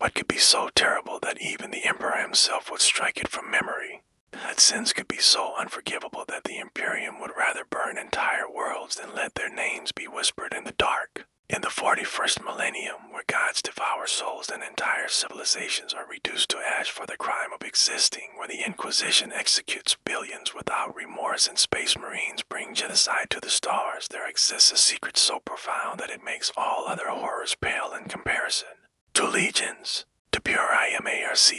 What could be so terrible that even the Emperor himself would strike it from memory? That sins could be so unforgivable that the Imperium would rather burn entire worlds than let their names be whispered in the dark. In the 41st millennium, where gods devour souls and entire civilizations are reduced to ash for the crime of existing, where the Inquisition executes billions without remorse and space marines bring genocide to the stars, there exists a secret so profound that it makes all other horrors pale in comparison. 2 legions, to pure IMARCHS.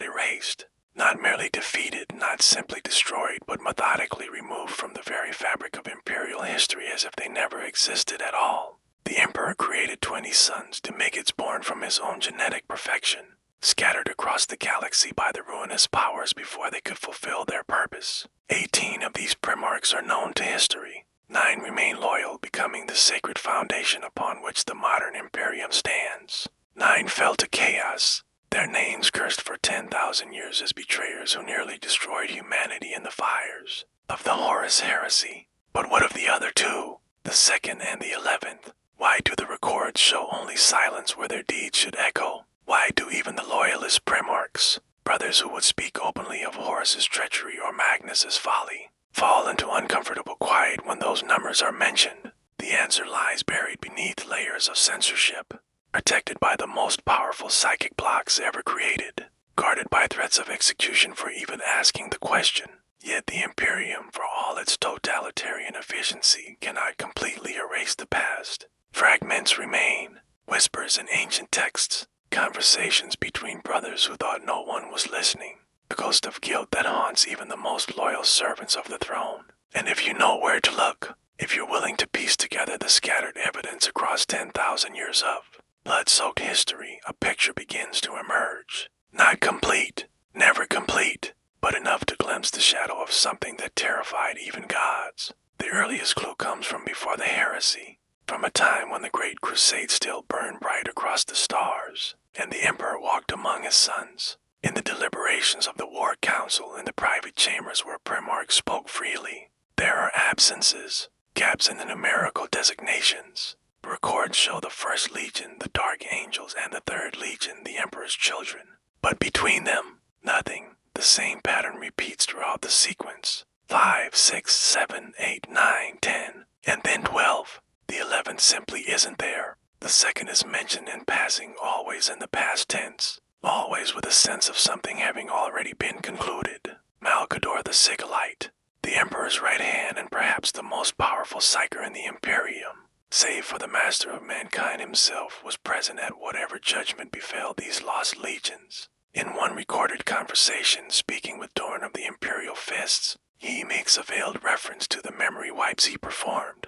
Erased. Not merely defeated, not simply destroyed, but methodically removed from the very fabric of Imperial history as if they never existed at all. The Emperor created 20 sons, Demigods born from his own genetic perfection, scattered across the galaxy by the ruinous powers before they could fulfill their purpose. 18 of these Primarchs are known to history. 9 remain loyal, becoming the sacred foundation upon which the modern Imperium stands. 9 fell to chaos, their names cursed for 10,000 years as betrayers who nearly destroyed humanity in the fires of the Horus heresy. But what of the other 2, the 2nd and the 11th? Why do the records show only silence where their deeds should echo? Why do even the loyalist Primarchs, brothers who would speak openly of Horus's treachery or Magnus's folly, fall into uncomfortable quiet when those numbers are mentioned? The answer lies buried beneath layers of censorship, protected by the most powerful psychic blocks ever created, guarded by threats of execution for even asking the question. Yet the Imperium, for all its totalitarian efficiency, cannot completely erase the past. Fragments remain, whispers in ancient texts, conversations between brothers who thought no one was listening, a ghost of guilt that haunts even the most loyal servants of the throne. And if you know where to look, if you're willing to piece together the scattered evidence across 10,000 years of blood-soaked history, a picture begins to emerge. Not complete, never complete, but enough to glimpse the shadow of something that terrified even gods. The earliest clue comes from before the heresy, from a time when the Great Crusade still burned bright across the stars, and the Emperor walked among his sons. In the deliberations of the War Council, in the private chambers where Primarchs spoke freely, there are absences, gaps in the numerical designations. The records show the 1st Legion, the Dark Angels, and the 3rd Legion, the Emperor's children. But between them, nothing. The same pattern repeats throughout the sequence. 5, 6, 7, 8, 9, 10, and then 12. The 11th simply isn't there. The 2nd is mentioned in passing, always in the past tense, always with a sense of something having already been concluded. Malcador the Sigillite, the Emperor's right hand and perhaps the most powerful psyker in the Imperium, save for the master of mankind himself, was present at whatever judgment befell these lost legions. In one recorded conversation, speaking with Dorn of the Imperial Fists, he makes a veiled reference to the memory wipes he performed.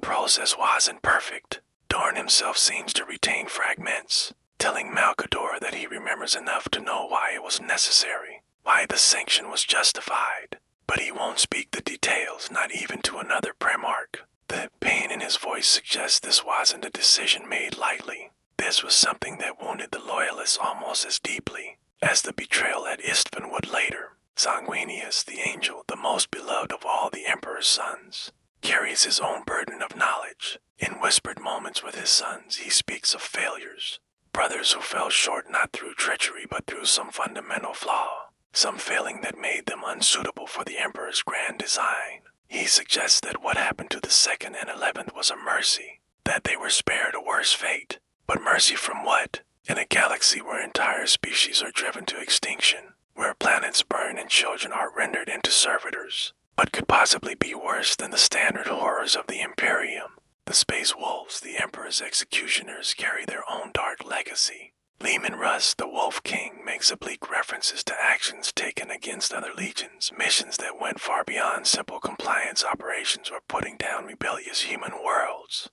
Process wasn't perfect. Dorn himself seems to retain fragments, telling Malcador that he remembers enough to know why it was necessary, why the sanction was justified. But he won't speak the details, not even to another Primarch. The pain in his voice suggests this wasn't a decision made lightly. This was something that wounded the loyalists almost as deeply as the betrayal at Istvan would later. Sanguinius, the angel, the most beloved of all the Emperor's sons, carries his own burden of knowledge. In whispered moments with his sons, he speaks of failures. Brothers who fell short not through treachery but through some fundamental flaw, some failing that made them unsuitable for the Emperor's grand design. He suggests that what happened to the 2nd and 11th was a mercy, that they were spared a worse fate. But mercy from what? In a galaxy where entire species are driven to extinction, where planets burn and children are rendered into servitors. What could possibly be worse than the standard horrors of the Imperium? The Space Wolves, the Emperor's executioners, carry their own dark legacy. Lehman Russ, the Wolf King, makes oblique references to actions taken against other legions, missions that went far beyond simple compliance operations or putting down rebellious human worlds.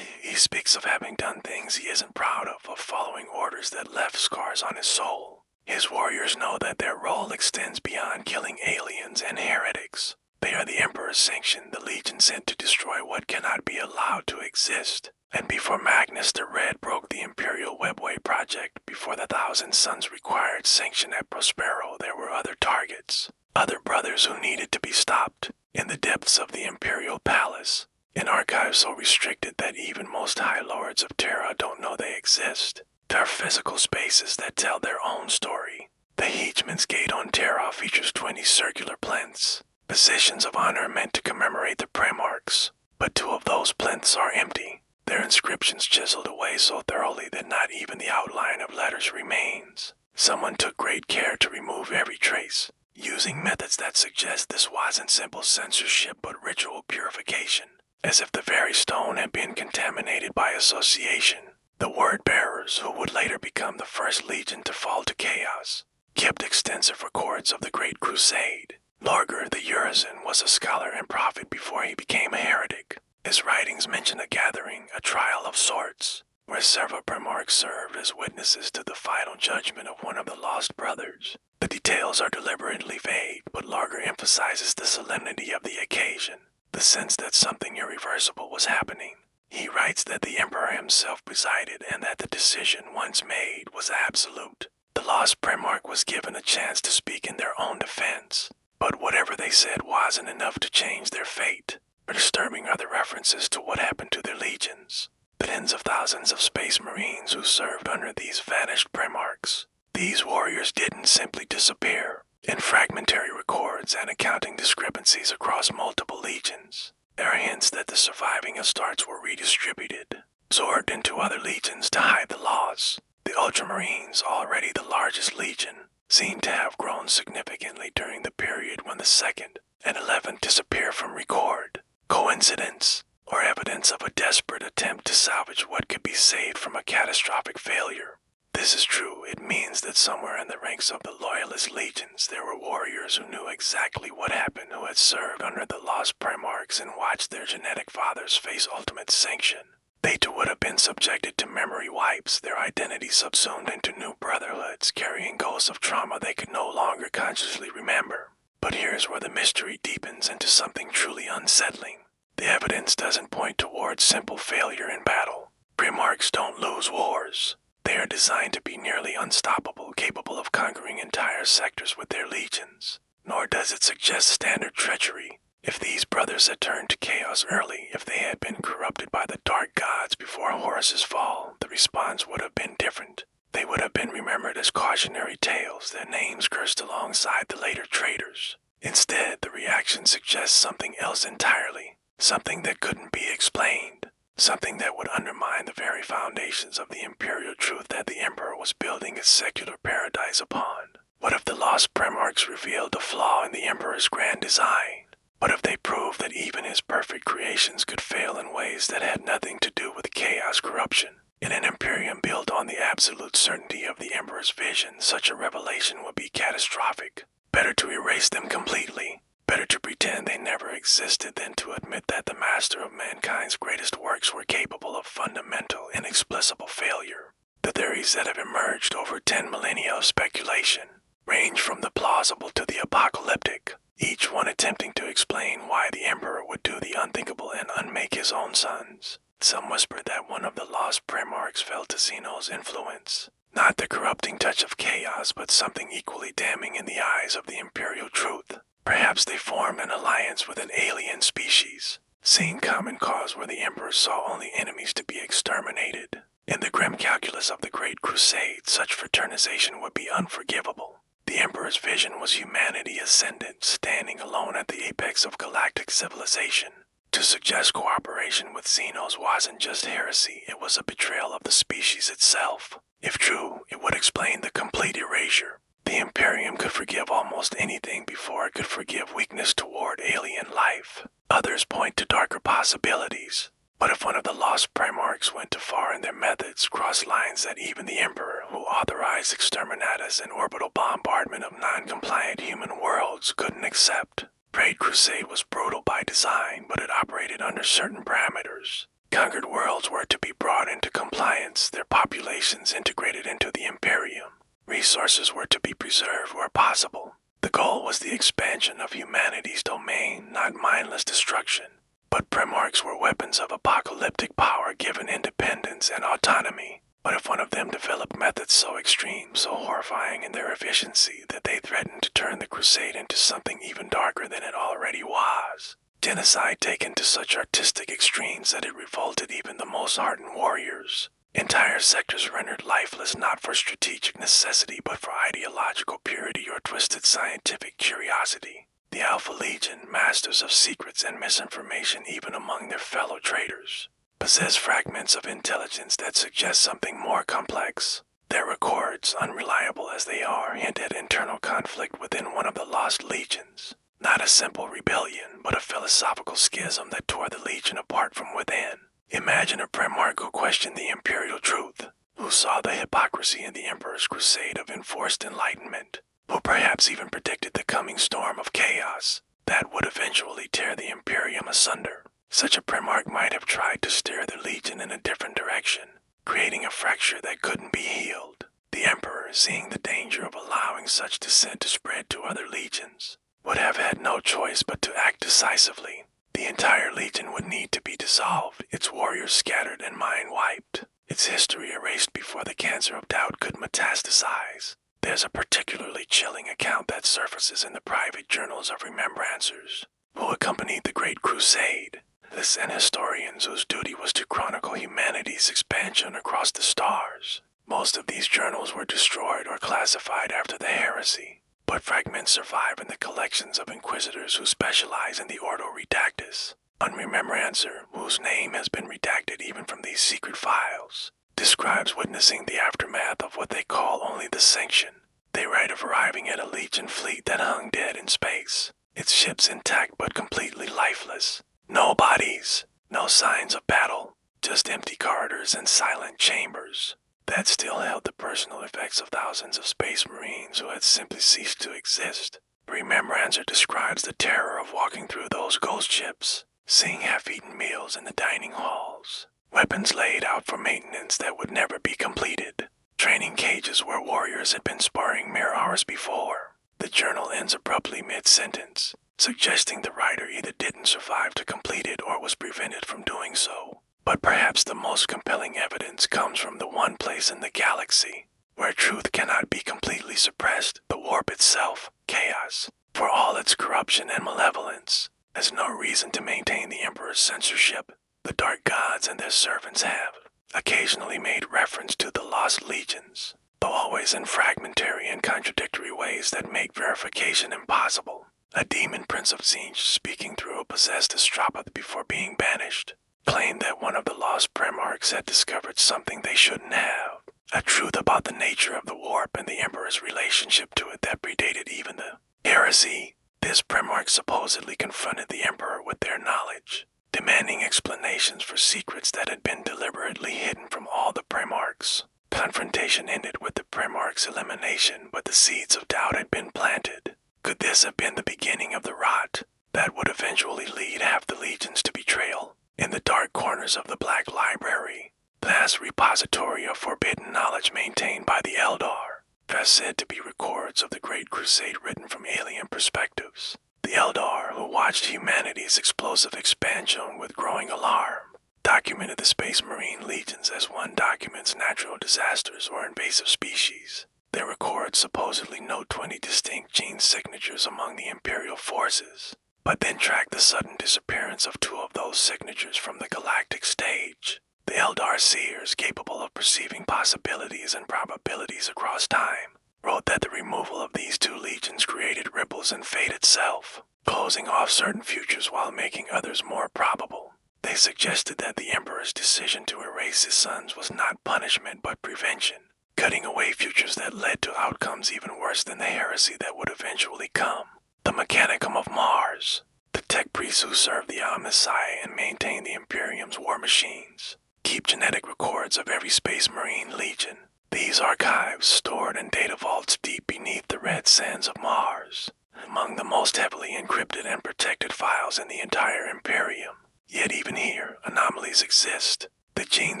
He speaks of having done things he isn't proud of following orders that left scars on his soul. His warriors know that their role extends beyond killing aliens and heretics. They are the Emperor's sanction, the Legion sent to destroy what cannot be allowed to exist. And before Magnus the Red broke the Imperial Webway project, before the Thousand Suns required sanction at Prospero, there were other targets, other brothers who needed to be stopped, in the depths of the Imperial Palace, in archives so restricted that even most High Lords of Terra don't know they exist. There are physical spaces that tell their own story. The Heechman's Gate on Terra features 20 circular plinths, positions of honor meant to commemorate the Primarchs. But 2 of those plinths are empty, their inscriptions chiseled away so thoroughly that not even the outline of letters remains. Someone took great care to remove every trace, using methods that suggest this wasn't simple censorship but ritual purification, as if the very stone had been contaminated by association. The word-bearers, who would later become the first legion to fall to chaos, kept extensive records of the Great Crusade. Lorgar the Urizen was a scholar and prophet before he became a heretic. His writings mention a gathering, a trial of sorts, where several Primarchs served as witnesses to the final judgment of one of the lost brothers. The details are deliberately vague, but Lorgar emphasizes the solemnity of the occasion, the sense that something irreversible was happening. He writes that the Emperor himself presided and that the decision once made was absolute. The lost Primarch was given a chance to speak in their own defense, but whatever they said wasn't enough to change their fate. Disturbing are the references to what happened to their legions, the tens of thousands of space marines who served under these vanished Primarchs. These warriors didn't simply disappear. In fragmentary records and accounting discrepancies across multiple legions, there are hints that the surviving Astartes were redistributed, absorbed into other legions to hide the loss. The Ultramarines, already the largest legion, seem to have grown significantly during the period when the 2nd and 11th disappear from record. Coincidence, or evidence of a desperate attempt to salvage what could be saved from a catastrophic failure? This is true, it means that somewhere in the ranks of the Loyalist legions there were warriors who knew exactly what happened, who had served under the lost Primarchs and watched their genetic fathers face ultimate sanction. They too would have been subjected to memory wipes, their identities subsumed into new brotherhoods, carrying ghosts of trauma they could no longer consciously remember. But here's where the mystery deepens into something truly unsettling. The evidence doesn't point towards simple failure in battle. Primarchs don't lose wars. They are designed to be nearly unstoppable, capable of conquering entire sectors with their legions. Nor does it suggest standard treachery. If these brothers had turned to chaos early, if they had been corrupted by the dark gods before Horus's fall, the response would have been different. They would have been remembered as cautionary tales, their names cursed alongside the later traitors. Instead, the reaction suggests something else entirely, something that couldn't be explained, something that would undermine the very foundations of the imperial truth that the Emperor was building his secular paradise upon. What if the lost Primarchs revealed a flaw in the Emperor's grand design? What if they proved that even his perfect creations could fail in ways that had nothing to do with chaos corruption? In an Imperium built on the absolute certainty of the Emperor's vision, such a revelation would be catastrophic. Better to erase them completely. Better to pretend they never existed than to admit that the master of mankind's greatest works were capable of fundamental, inexplicable failure. The theories that have emerged over 10 millennia of speculation range from the plausible to the apocalyptic, each one attempting to explain why the Emperor would do the unthinkable and unmake his own sons. Some whisper that one of the lost Primarchs fell to Xenos' influence. Not the corrupting touch of chaos, but something equally damning in the eyes of the imperial truth. Perhaps they formed an alliance with an alien species, seeing common cause where the Emperor saw only enemies to be exterminated. In the grim calculus of the Great Crusade, such fraternization would be unforgivable. The Emperor's vision was humanity ascendant, standing alone at the apex of galactic civilization. To suggest cooperation with Xenos wasn't just heresy, it was a betrayal of the species itself. If true, it would explain the complete erasure. The Imperium could forgive almost anything before it could forgive weakness toward alien life. Others point to darker possibilities. What if one of the lost Primarchs went too far in their methods, crossed lines that even the Emperor, who authorized exterminatus and orbital bombardment of non-compliant human worlds, couldn't accept? Great Crusade was brutal by design, but it operated under certain parameters. Conquered worlds were to be brought into compliance, their populations integrated into the Imperium. Resources were to be preserved where possible. The goal was the expansion of humanity's domain, not mindless destruction. But Primarchs were weapons of apocalyptic power given independence and autonomy. What if one of them developed methods so extreme, so horrifying in their efficiency, that they threatened to turn the crusade into something even darker than it already was? Genocide taken to such artistic extremes that it revolted even the most hardened warriors. Entire sectors rendered lifeless not for strategic necessity but for ideological purity or twisted scientific curiosity. The Alpha Legion, masters of secrets and misinformation even among their fellow traitors, possess fragments of intelligence that suggest something more complex. Their records, unreliable as they are, hint at internal conflict within one of the lost legions. Not a simple rebellion, but a philosophical schism that tore the legion apart from within. Imagine a Primarch who questioned the imperial truth, who saw the hypocrisy in the Emperor's crusade of enforced enlightenment, who perhaps even predicted the coming storm of chaos that would eventually tear the Imperium asunder. Such a Primarch might have tried to steer the legion in a different direction, creating a fracture that couldn't be healed. The Emperor, seeing the danger of allowing such dissent to spread to other legions, would have had no choice but to act decisively. The entire legion would need to be dissolved, its warriors scattered and mind wiped, its history erased before the cancer of doubt could metastasize. There's a particularly chilling account that surfaces in the private journals of remembrancers who accompanied the Great Crusade. This and historians whose duty was to chronicle humanity's expansion across the stars. Most of these journals were destroyed or classified after the heresy, but fragments survive in the collections of inquisitors who specialize in the Ordo Redactus. One remembrancer, whose name has been redacted even from these secret files, describes witnessing the aftermath of what they call only the Sanction. They write of arriving at a Legion fleet that hung dead in space, its ships intact but completely lifeless. No bodies, no signs of battle, just empty corridors and silent chambers that still held the personal effects of thousands of space marines who had simply ceased to exist. Remembrancer describes the terror of walking through those ghost ships, seeing half-eaten meals in the dining halls, weapons laid out for maintenance that would never be completed, training cages where warriors had been sparring mere hours before. The journal ends abruptly mid-sentence, suggesting the writer either didn't survive to complete it or was prevented from doing so. But perhaps the most compelling evidence comes from the one place in the galaxy where truth cannot be completely suppressed, the warp itself, chaos, for all its corruption and malevolence, has no reason to maintain the Emperor's censorship. The Dark Gods and their servants have occasionally made reference to the lost legions, though always in fragmentary and contradictory ways that make verification impossible. A demon prince of Xenos, speaking through a possessed astropath before being banished, claimed that one of the lost Primarchs had discovered something they shouldn't have, a truth about the nature of the warp and the Emperor's relationship to it that predated even the heresy. This Primarch supposedly confronted the Emperor with their knowledge, demanding explanations for secrets that had been deliberately hidden from all the Primarchs. Confrontation ended with the Primarch's elimination, but the seeds of doubt had been planted. Could this have been the beginning of the rot that would eventually lead half the legions to betrayal? In the dark corners of the Black Library, vast repository of forbidden knowledge maintained by the Eldar, are said to be records of the Great Crusade written from alien perspectives. The Eldar, who watched humanity's explosive expansion with growing alarm, documented the Space Marine legions as one documents natural disasters or invasive species. Their records supposedly note 20 distinct gene signatures among the Imperial forces, but then track the sudden disappearance of 2 of those signatures from the galactic stage. The Eldar seers, capable of perceiving possibilities and probabilities across time, wrote that the removal of these 2 legions created ripples in fate itself, closing off certain futures while making others more probable. They suggested that the Emperor's decision to erase his sons was not punishment but prevention, cutting away futures that led to outcomes even worse than the heresy that would eventually come. The Mechanicum of Mars, the tech priests who serve the Messiah and maintain the Imperium's war machines, keep genetic records of every Space Marine legion. These archives, stored in data vaults deep beneath the red sands of Mars, among the most heavily encrypted and protected files in the entire Imperium. Yet even here, anomalies exist. The gene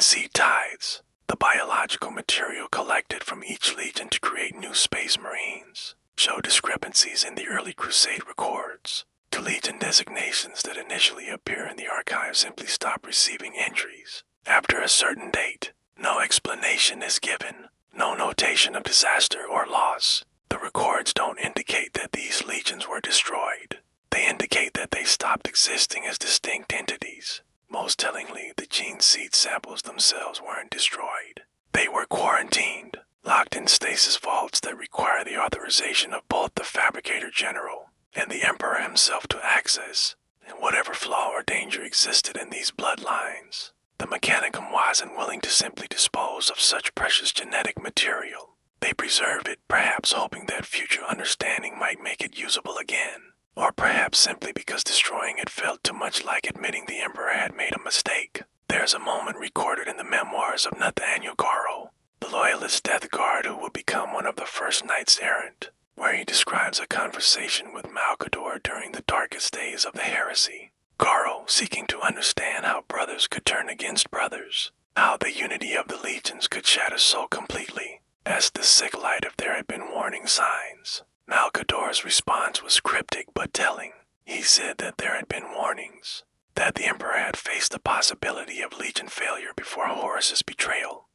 seed tides, the biological material collected from each legion to create new Space Marines, show discrepancies in the early Crusade records. The legion designations that initially appear in the archive simply stop receiving entries after a certain date. No explanation is given, no notation of disaster or loss. The records don't indicate that these legions were destroyed. They indicate that they stopped existing as distinct entities, most tellingly, the gene seed samples themselves weren't destroyed. They were quarantined, locked in stasis vaults that require the authorization of both the Fabricator General and the Emperor himself to access, and whatever flaw or danger existed in these bloodlines. The Mechanicum wasn't willing to simply dispose of such precious genetic material. They preserved it, perhaps hoping that future understanding might make it usable again, or perhaps simply because destroying it felt too much like admitting the Emperor had made a mistake. There's a moment recorded in the memoirs of Nathaniel Garro, the loyalist death guard who would become one of the first knights errant, where he describes a conversation with Malcador during the darkest days of the heresy. Garro seeking to understand how brothers could turn against brothers, how the unity of the legions could shatter so completely, asked the sick light if there had been warning signs. Malcador's response was cryptic but telling. He said that there had been warnings, that the Emperor had faced the possibility of legion failure before Horus's betrayal.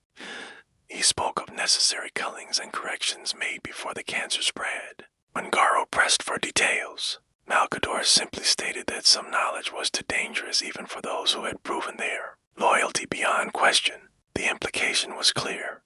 He spoke of necessary cullings and corrections made before the cancer spread. When Garro pressed for details, Malcador simply stated that some knowledge was too dangerous even for those who had proven their loyalty beyond question. The implication was clear.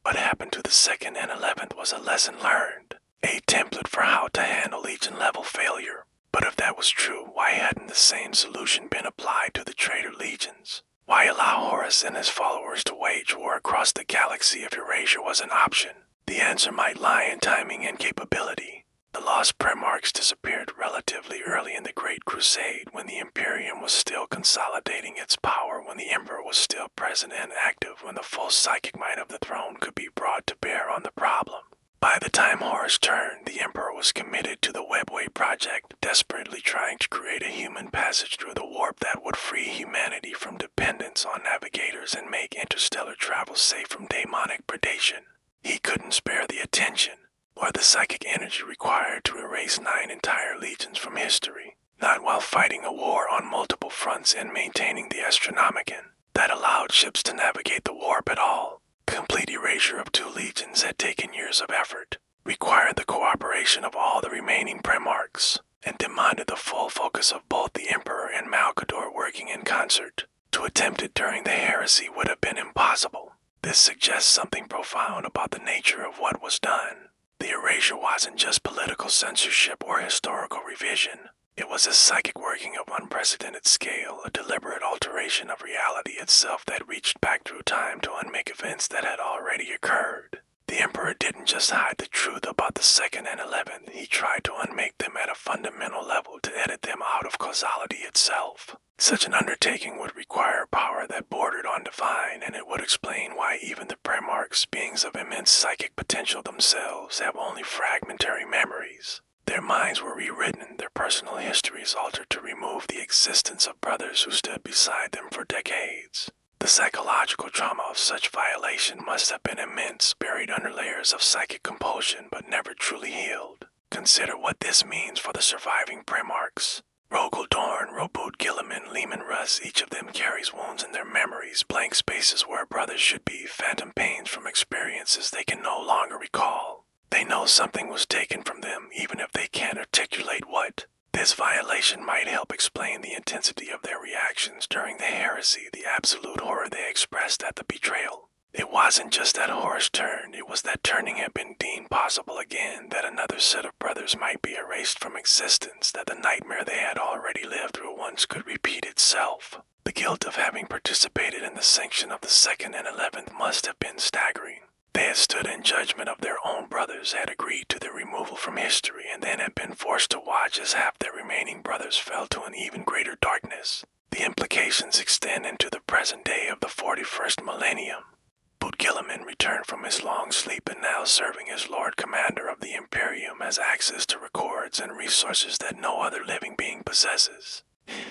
What happened to the 2nd and 11th was a lesson learned, a template for how to handle legion-level failure. But if that was true, why hadn't the same solution been applied to the traitor legions? Why allow Horus and his followers to wage war across the galaxy if erasure was an option? The answer might lie in timing and capability. The lost Primarchs disappeared relatively early in the Great Crusade when the Imperium was still consolidating its power, when the Emperor was still present and active, when the full psychic might of the throne could be brought to bear on the problem. By the time Horus turned, the Emperor was committed to the Webway project, desperately trying to create a human passage through the warp that would free humanity from dependence on navigators and make interstellar travel safe from demonic predation. He couldn't spare the attention or the psychic energy required to erase 9 entire legions from history, not while fighting a war on multiple fronts and maintaining the Astronomicon that allowed ships to navigate the warp at all. Complete erasure of 2 legions had taken years of effort, required the cooperation of all the remaining Primarchs, and demanded the full focus of both the Emperor and Malcador working in concert. To attempt it during the heresy would have been impossible. This suggests something profound about the nature of what was done. The erasure wasn't just political censorship or historical revision. It was a psychic working of unprecedented scale, a deliberate alteration of reality itself that reached back through time to unmake events that had already occurred. The Emperor didn't just hide the truth about the 2nd and 11th, he tried to unmake them at a fundamental level, to edit them out of causality itself. Such an undertaking would require power that bordered on divine, and it would explain why even the Primarchs, beings of immense psychic potential themselves, have only fragmentary memories. Their minds were rewritten, their personal histories altered to remove the existence of brothers who stood beside them for decades. The psychological trauma of such violation must have been immense, buried under layers of psychic compulsion but never truly healed. Consider what this means for the surviving Primarchs. Rogel Dorn, Robut Gilliman, Lehman Russ, each of them carries wounds in their memories, blank spaces where brothers should be, phantom pains from experiences they can no longer recall. They know something was taken from them, even if they can't articulate what. This violation might help explain the intensity of their reactions during the heresy, the absolute horror they expressed at the betrayal. It wasn't just that Horus turned, it was that turning had been deemed possible again, that another set of brothers might be erased from existence, that the nightmare they had already lived through once could repeat itself. The guilt of having participated in the sanction of the 2nd and 11th must have been staggering. They had stood in judgment of their own brothers, had agreed to their removal from history, and then had been forced to watch as half their remaining brothers fell to an even greater darkness. The implications extend into the present day of the 41st millennium. Boot Gilliman returned from his long sleep and now serving as Lord Commander of the Imperium has access to records and resources that no other living being possesses.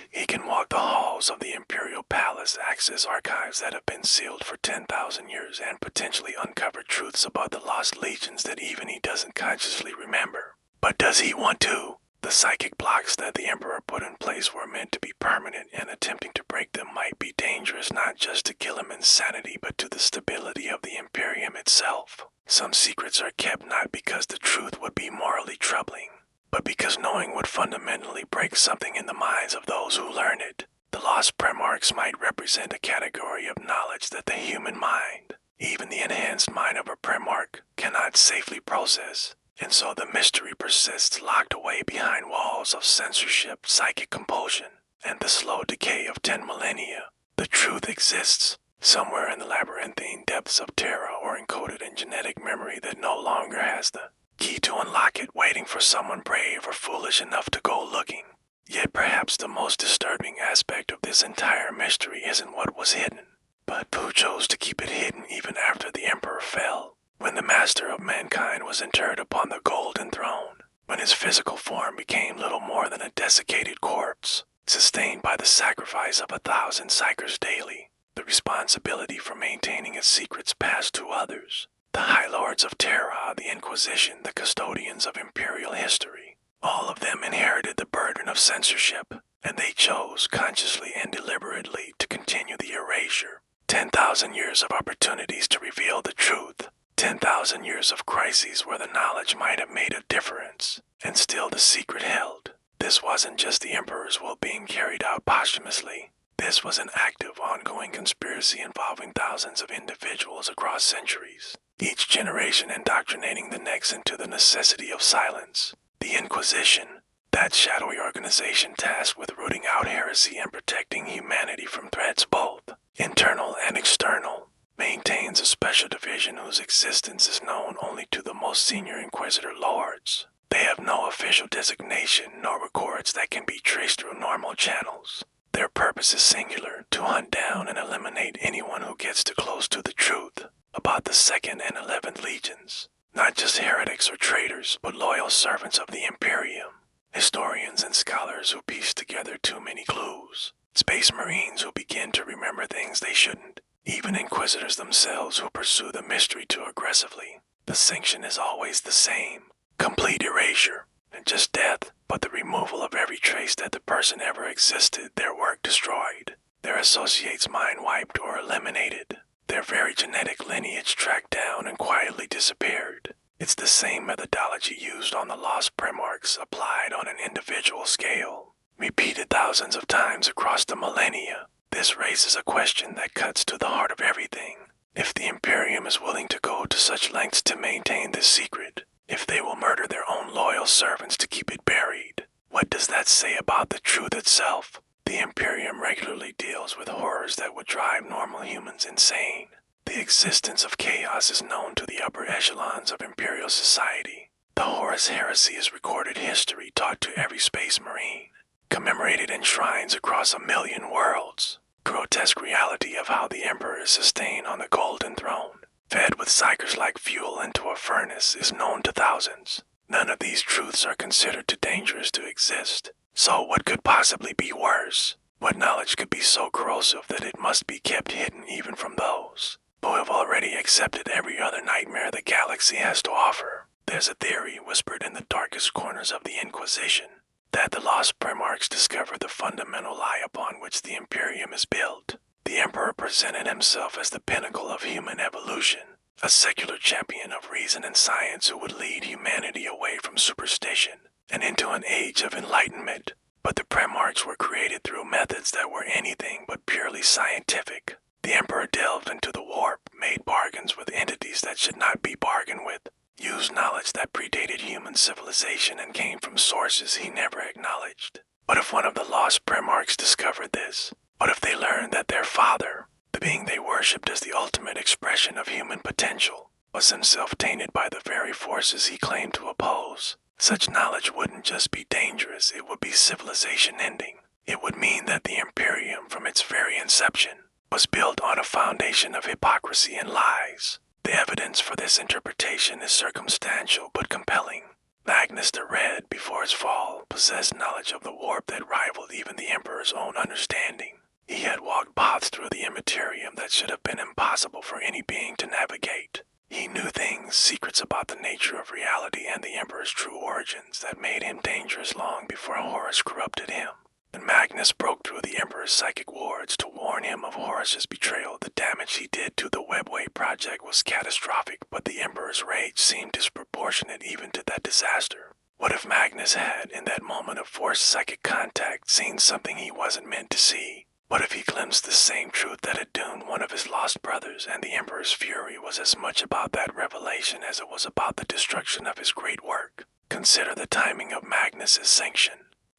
He can walk the halls of the Imperial Palace, access archives that have been sealed for 10,000 years, and potentially uncover truths about the lost legions that even he doesn't consciously remember. But does he want to? The psychic blocks that the Emperor put in place were meant to be permanent, and attempting to break them might be dangerous not just to Gilliman's sanity but to the stability of the Imperium itself. Some secrets are kept not because the truth would be morally troubling, but because knowing would fundamentally break something in the minds of those who learn it. The lost Primarchs might represent a category of knowledge that the human mind, even the enhanced mind of a Primarch, cannot safely process. And so the mystery persists, locked away behind walls of censorship, psychic compulsion, and the slow decay of 10 millennia. The truth exists, somewhere in the labyrinthine depths of Terra, or encoded in genetic memory that no longer has the key to unlock it, waiting for someone brave or foolish enough to go looking. Yet perhaps the most disturbing aspect of this entire mystery isn't what was hidden, but who chose to keep it hidden even after the Emperor fell. When the master of mankind was interred upon the golden throne, when his physical form became little more than a desiccated corpse, sustained by the sacrifice of 1,000 psychers daily, the responsibility for maintaining its secrets passed to others. The High Lords of Terra, the Inquisition, the custodians of imperial history, all of them inherited the burden of censorship, and they chose, consciously and deliberately, to continue the erasure. 10,000 years of opportunities to reveal the truth. 10,000 years of crises where the knowledge might have made a difference, and still the secret held. This wasn't just the Emperor's will being carried out posthumously. This was an active, ongoing conspiracy involving thousands of individuals across centuries, each generation indoctrinating the next into the necessity of silence. The Inquisition, that shadowy organization tasked with rooting out heresy and protecting humanity from threats both internal and external, maintains a special division whose existence is known only to the most senior Inquisitor lords. They have no official designation nor records that can be traced through normal channels. Their purpose is singular: to hunt down and eliminate anyone who gets too close to the truth about the 2nd and 11th Legions. Not just heretics or traitors, but loyal servants of the Imperium. Historians and scholars who piece together too many clues. Space Marines who begin to remember things they shouldn't. Even Inquisitors themselves who pursue the mystery too aggressively. The sanction is always the same: complete erasure. And just death, but the removal of every trace that the person ever existed, their work destroyed, their associates mind wiped or eliminated, their very genetic lineage tracked down and quietly disappeared. It's the same methodology used on the lost Primarchs, applied on an individual scale, repeated thousands of times across the millennia. This raises a question that cuts to the heart of everything. If the Imperium is willing to go to such lengths to maintain this secret, if they will murder their own loyal servants to keep it buried, what does that say about the truth itself? The Imperium regularly deals with horrors that would drive normal humans insane. The existence of chaos is known to the upper echelons of Imperial society. The Horus Heresy is recorded history taught to every Space Marine, commemorated in shrines across 1,000,000 worlds. Grotesque reality of how the Emperor is sustained on the Golden Throne, fed with psychers like fuel into a furnace, is known to thousands. None of these truths are considered too dangerous to exist. So what could possibly be worse? What knowledge could be so corrosive that it must be kept hidden even from those who have already accepted every other nightmare the galaxy has to offer? There's a theory whispered in the darkest corners of the Inquisition that the lost Primarchs discovered the fundamental lie upon which the Imperium is built. The Emperor presented himself as the pinnacle of human evolution, a secular champion of reason and science who would lead humanity away from superstition and into an age of enlightenment. But the Primarchs were created through methods that were anything but purely scientific. The Emperor delved into the warp, made bargains with entities that should not be bargained with, used knowledge that predated human civilization and came from sources he never acknowledged. What if one of the lost Primarchs discovered this? What if they learned that their father, the being they worshipped as the ultimate expression of human potential, was himself tainted by the very forces he claimed to oppose? Such knowledge wouldn't just be dangerous, it would be civilization-ending. It would mean that the Imperium, from its very inception, was built on a foundation of hypocrisy and lies. The evidence for this interpretation is circumstantial but compelling. Magnus the Red, before his fall, possessed knowledge of the warp that rivaled even the Emperor's own understanding. He had walked paths through the immaterium that should have been impossible for any being to navigate. He knew things, secrets about the nature of reality and the Emperor's true origins that made him dangerous long before Horus corrupted him. And Magnus broke through the Emperor's psychic wards to warn him of Horus's betrayal. The damage he did to the Webway project was catastrophic, but the Emperor's rage seemed disproportionate even to that disaster. What if Magnus had, in that moment of forced psychic contact, seen something he wasn't meant to see? What if he glimpsed the same truth that had doomed one of his lost brothers, and the Emperor's fury was as much about that revelation as it was about the destruction of his great work? Consider the timing of Magnus's sanction.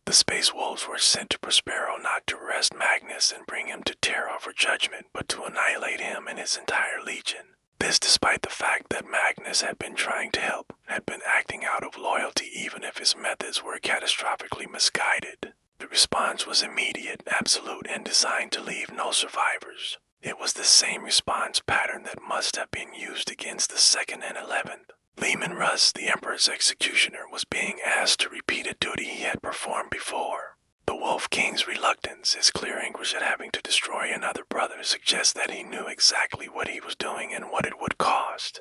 The Space Wolves were sent to Prospero not to arrest Magnus and bring him to Terra for judgment, but to annihilate him and his entire legion. This despite the fact that Magnus had been trying to help, had been acting out of loyalty even if his methods were catastrophically misguided. The response was immediate, absolute, and designed to leave no survivors. It was the same response pattern that must have been used against the 2nd and 11th. Lehman Russ, the Emperor's executioner, was being asked to repeat a duty he had performed before. The Wolf King's reluctance, his clear anguish at having to destroy another brother, suggests that he knew exactly what he was doing and what it would cost.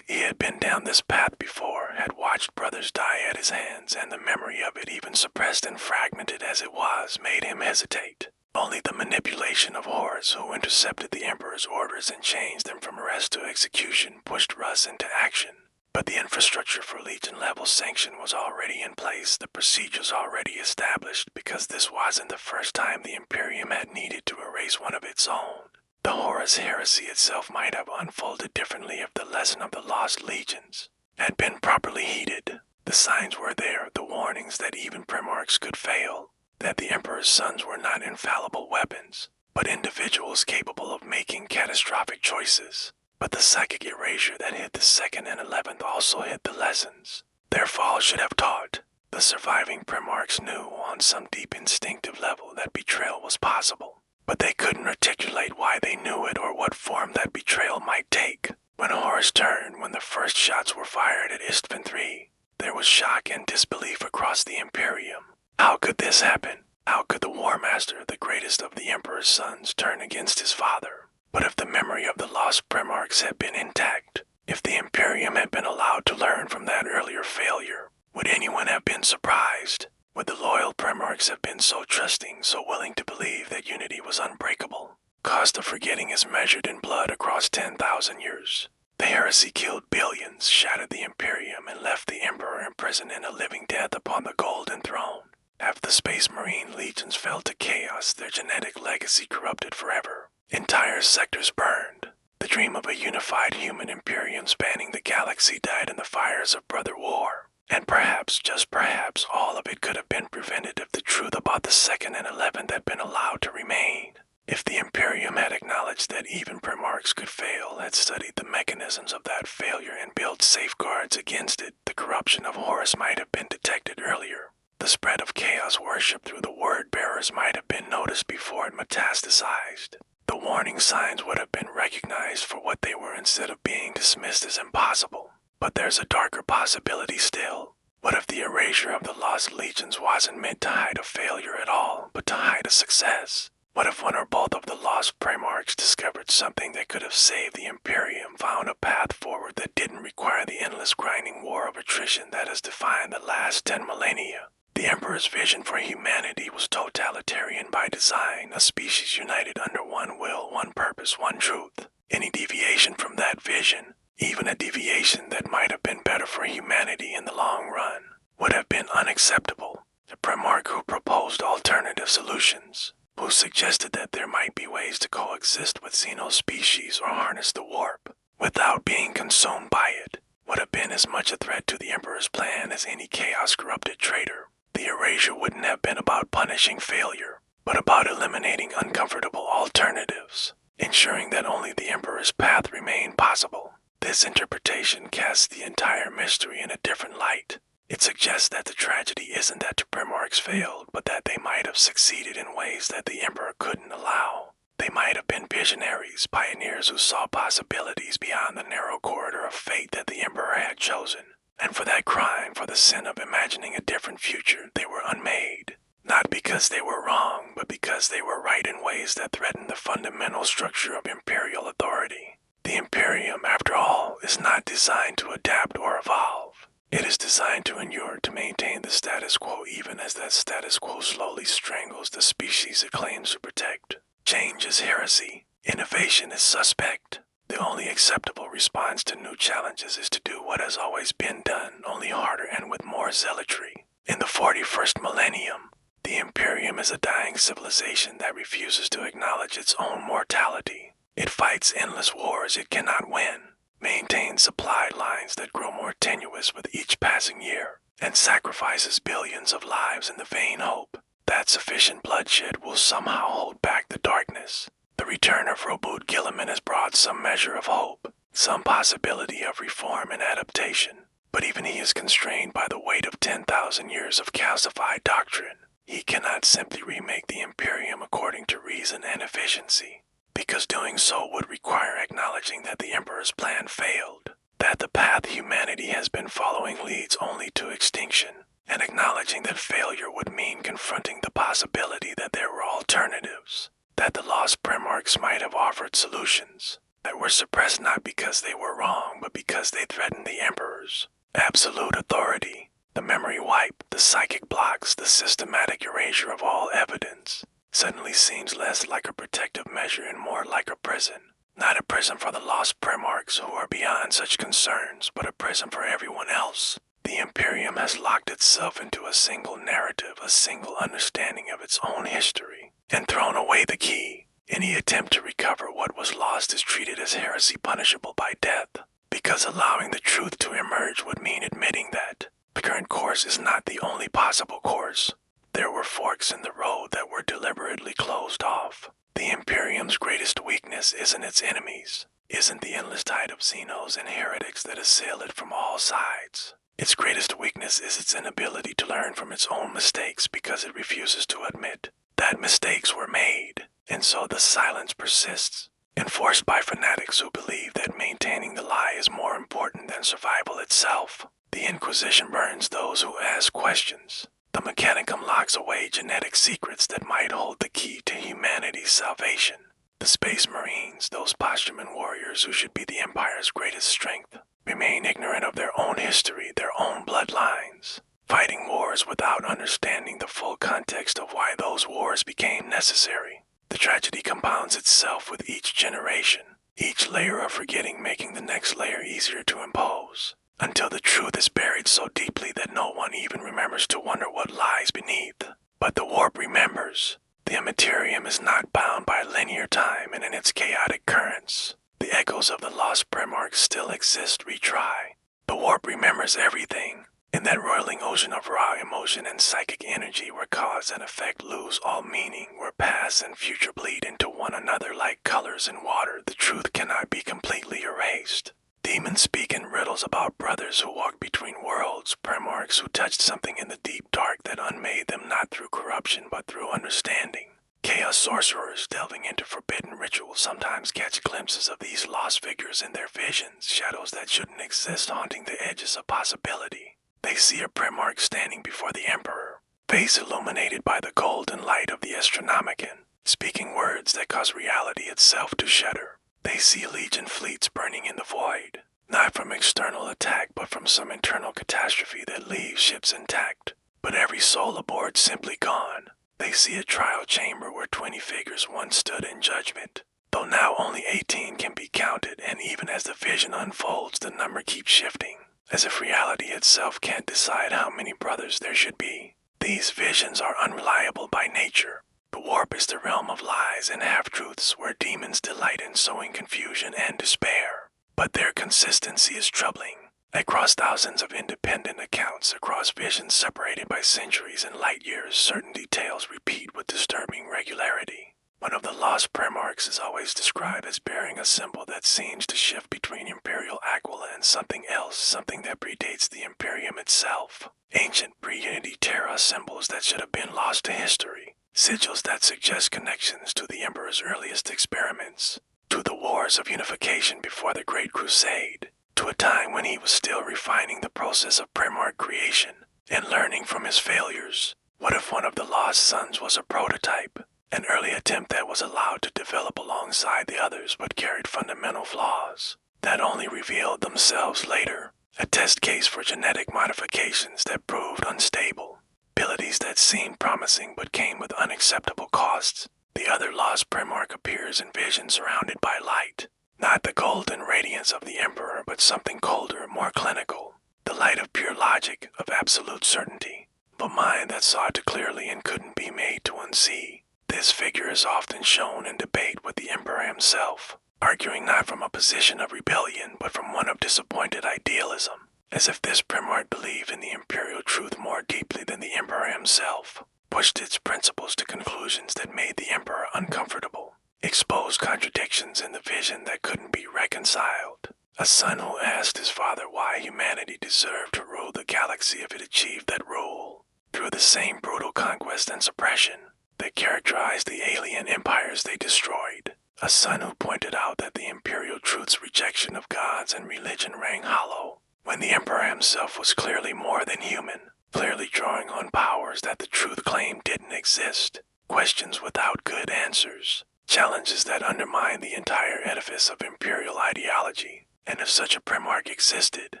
He had been down this path before, had watched brothers die at his hands, and the memory of it, even suppressed and fragmented as it was, made him hesitate. Only the manipulation of Horus, who intercepted the Emperor's orders and changed them from arrest to execution, pushed Russ into action. But the infrastructure for Legion-level sanction was already in place, the procedures already established, because this wasn't the first time the Imperium had needed to erase one of its own. The Horus heresy itself might have unfolded differently if the lesson of the lost legions had been properly heeded. The signs were there, the warnings that even Primarchs could fail, that the Emperor's sons were not infallible weapons, but individuals capable of making catastrophic choices. But the psychic erasure that hit the 2nd and 11th also hit the lessons. Their fall should have taught. The surviving Primarchs knew on some deep instinctive level that betrayal was possible, but they couldn't articulate why they knew it or what form that betrayal might take. When Horus turned, when the first shots were fired at Istvan III, there was shock and disbelief across the Imperium. How could this happen? How could the War Master, the greatest of the Emperor's sons, turn against his father? But if the memory of the lost Primarchs had been intact, if the Imperium had been allowed to learn from that earlier failure, would anyone have been surprised? Would the loyal Primarchs have been so trusting, so willing to believe that unity was unbreakable? Cost of forgetting is measured in blood across 10,000 years. The heresy killed billions, shattered the Imperium, and left the Emperor imprisoned in a living death upon the Golden Throne. After the Space Marine legions fell to chaos, their genetic legacy corrupted forever. Entire sectors burned. The dream of a unified human Imperium spanning the galaxy died in the fires of brother war. And perhaps, just perhaps, all of it could have been prevented if the truth about the 2nd and 11th had been allowed to remain. If the Imperium had acknowledged that even Primarchs could fail, had studied the mechanisms of that failure and built safeguards against it, the corruption of Horus might have been detected earlier. The spread of chaos worship through the word-bearers might have been noticed before it metastasized. The warning signs would have been recognized for what they were instead of being dismissed as impossible. But there's a darker possibility still. What if the erasure of the lost legions wasn't meant to hide a failure at all, but to hide a success? What if one or both of the lost Primarchs discovered something that could have saved the Imperium, found a path forward that didn't require the endless grinding war of attrition that has defined the last 10 millennia? The Emperor's vision for humanity was totalitarian by design, a species united under one will, one purpose, one truth. Any deviation from that vision, even a deviation that might have been better for humanity in the long run, would have been unacceptable. The Primarch who proposed alternative solutions, who suggested that there might be ways to coexist with Xenos species or harness the warp without being consumed by it, would have been as much a threat to the Emperor's plan as any chaos-corrupted traitor. The erasure wouldn't have been about punishing failure, but about eliminating uncomfortable alternatives, ensuring that only the Emperor's path remained possible. This interpretation casts the entire mystery in a different light. It suggests that the tragedy isn't that the Primarchs failed, but that they might have succeeded in ways that the Emperor couldn't allow. They might have been visionaries, pioneers who saw possibilities beyond the narrow corridor of fate that the Emperor had chosen. And for that crime, for the sin of imagining a different future, they were unmade. Not because they were wrong, but because they were right in ways that threatened the fundamental structure of imperial authority. The Imperium, after all, is not designed to adapt or evolve. It is designed to endure, to maintain the status quo even as that status quo slowly strangles the species it claims to protect. Change is heresy. Innovation is suspect. The only acceptable response to new challenges is to do what has always been done, only harder and with more zealotry. In the 41st millennium, The Imperium is a dying civilization that refuses to acknowledge its own mortality. It fights endless wars it cannot win, maintains supply lines that grow more tenuous with each passing year, and sacrifices billions of lives in the vain hope that sufficient bloodshed will somehow hold back the darkness. The return of Robot Gilliman has brought some measure of hope, some possibility of reform and adaptation, but even he is constrained by the weight of 10,000 years of calcified doctrine. He cannot simply remake the Imperium according to reason and efficiency, because doing so would require acknowledging that the Emperor's plan failed, that the path humanity has been following leads only to extinction, and acknowledging that failure would mean confronting the possibility that there were alternatives, that the lost Primarchs might have offered solutions that were suppressed not because they were wrong, but because they threatened the Emperor's absolute authority. The memory wipe, the psychic blocks, the systematic erasure of all evidence suddenly seems less like a protective measure and more like a prison. Not a prison for the lost Primarchs who are beyond such concerns, but a prison for everyone else. The Imperium has locked itself into a single narrative, a single understanding of its own history, and thrown away the key. Any attempt to recover what was lost is treated as heresy punishable by death, because allowing the truth to emerge would mean admitting that the current course is not the only possible course. There were forks in the road that were deliberately closed off. The Imperium's greatest weakness isn't its enemies, isn't the endless tide of Xenos and heretics that assail it from all sides. Its greatest weakness is its inability to learn from its own mistakes because it refuses to admit that mistakes were made, and so the silence persists, enforced by fanatics who believe that maintaining the lie is more important than survival itself. The Inquisition burns those who ask questions. The Mechanicum locks away genetic secrets that might hold the key to humanity's salvation. The Space Marines, those posthuman warriors who should be the Empire's greatest strength, remain ignorant of their own history, their own bloodlines, fighting wars without understanding the full context of why those wars became necessary. The tragedy compounds itself with each generation, each layer of forgetting making the next layer easier to impose, until the truth is buried so deeply that no one even remembers to wonder what lies beneath. But the warp remembers. The Imperium is not bound by linear time, and in its chaotic currents, the echoes of the lost Primarchs still exist, retry. The warp remembers everything. In that roiling ocean of raw emotion and psychic energy where cause and effect lose all meaning, where past and future bleed into one another like colors in water, the truth cannot be completely erased. Demons speak in riddles about brothers who walk between worlds, Primarchs who touched something in the deep dark that unmade them not through corruption but through understanding. Chaos sorcerers delving into forbidden rituals sometimes catch glimpses of these lost figures in their visions, shadows that shouldn't exist haunting the edges of possibility. They see a Primarch standing before the Emperor, face illuminated by the golden light of the Astronomicon, speaking words that cause reality itself to shudder. They see Legion fleets burning in the void, not from external attack but from some internal catastrophe that leaves ships intact, but every soul aboard simply gone. They see a trial chamber where 20 figures once stood in judgment, though now only 18 can be counted, and even as the vision unfolds, the number keeps shifting, as if reality itself can't decide how many brothers there should be. These visions are unreliable by nature. The warp is the realm of lies and half-truths where demons delight in sowing confusion and despair. But their consistency is troubling. Across thousands of independent accounts, across visions separated by centuries and light years, certain details repeat with disturbing regularity. One of the lost Primarchs is always described as bearing a symbol that seems to shift between Imperial Aquila and something else, something that predates the Imperium itself. Ancient pre-Unity Terra symbols that should have been lost to history. Sigils that suggest connections to the Emperor's earliest experiments, to the wars of unification before the Great Crusade, to a time when he was still refining the process of Primarch creation and learning from his failures. What if one of the lost sons was a prototype, an early attempt that was allowed to develop alongside the others but carried fundamental flaws that only revealed themselves later? A test case for genetic modifications that proved unstable. Abilities that seemed promising but came with unacceptable costs. The other lost Primarch appears in vision surrounded by light. Not the golden radiance of the Emperor, but something colder, more clinical. The light of pure logic, of absolute certainty. Though mind that saw too clearly and couldn't be made to unsee. This figure is often shown in debate with the Emperor himself, arguing not from a position of rebellion but from one of disappointed idealism, as if this Primarch believed in the imperial truth more deeply than the Emperor himself, pushed its principles to conclusions that made the Emperor uncomfortable, exposed contradictions in the vision that couldn't be reconciled. A son who asked his father why humanity deserved to rule the galaxy if it achieved that rule, through the same brutal conquest and suppression that characterized the alien empires they destroyed. A son who pointed out that the imperial truth's rejection of gods and religion rang hollow, when the Emperor himself was clearly more than human, clearly drawing on powers that the truth claimed didn't exist, questions without good answers, challenges that undermine the entire edifice of imperial ideology. And if such a Primarch existed,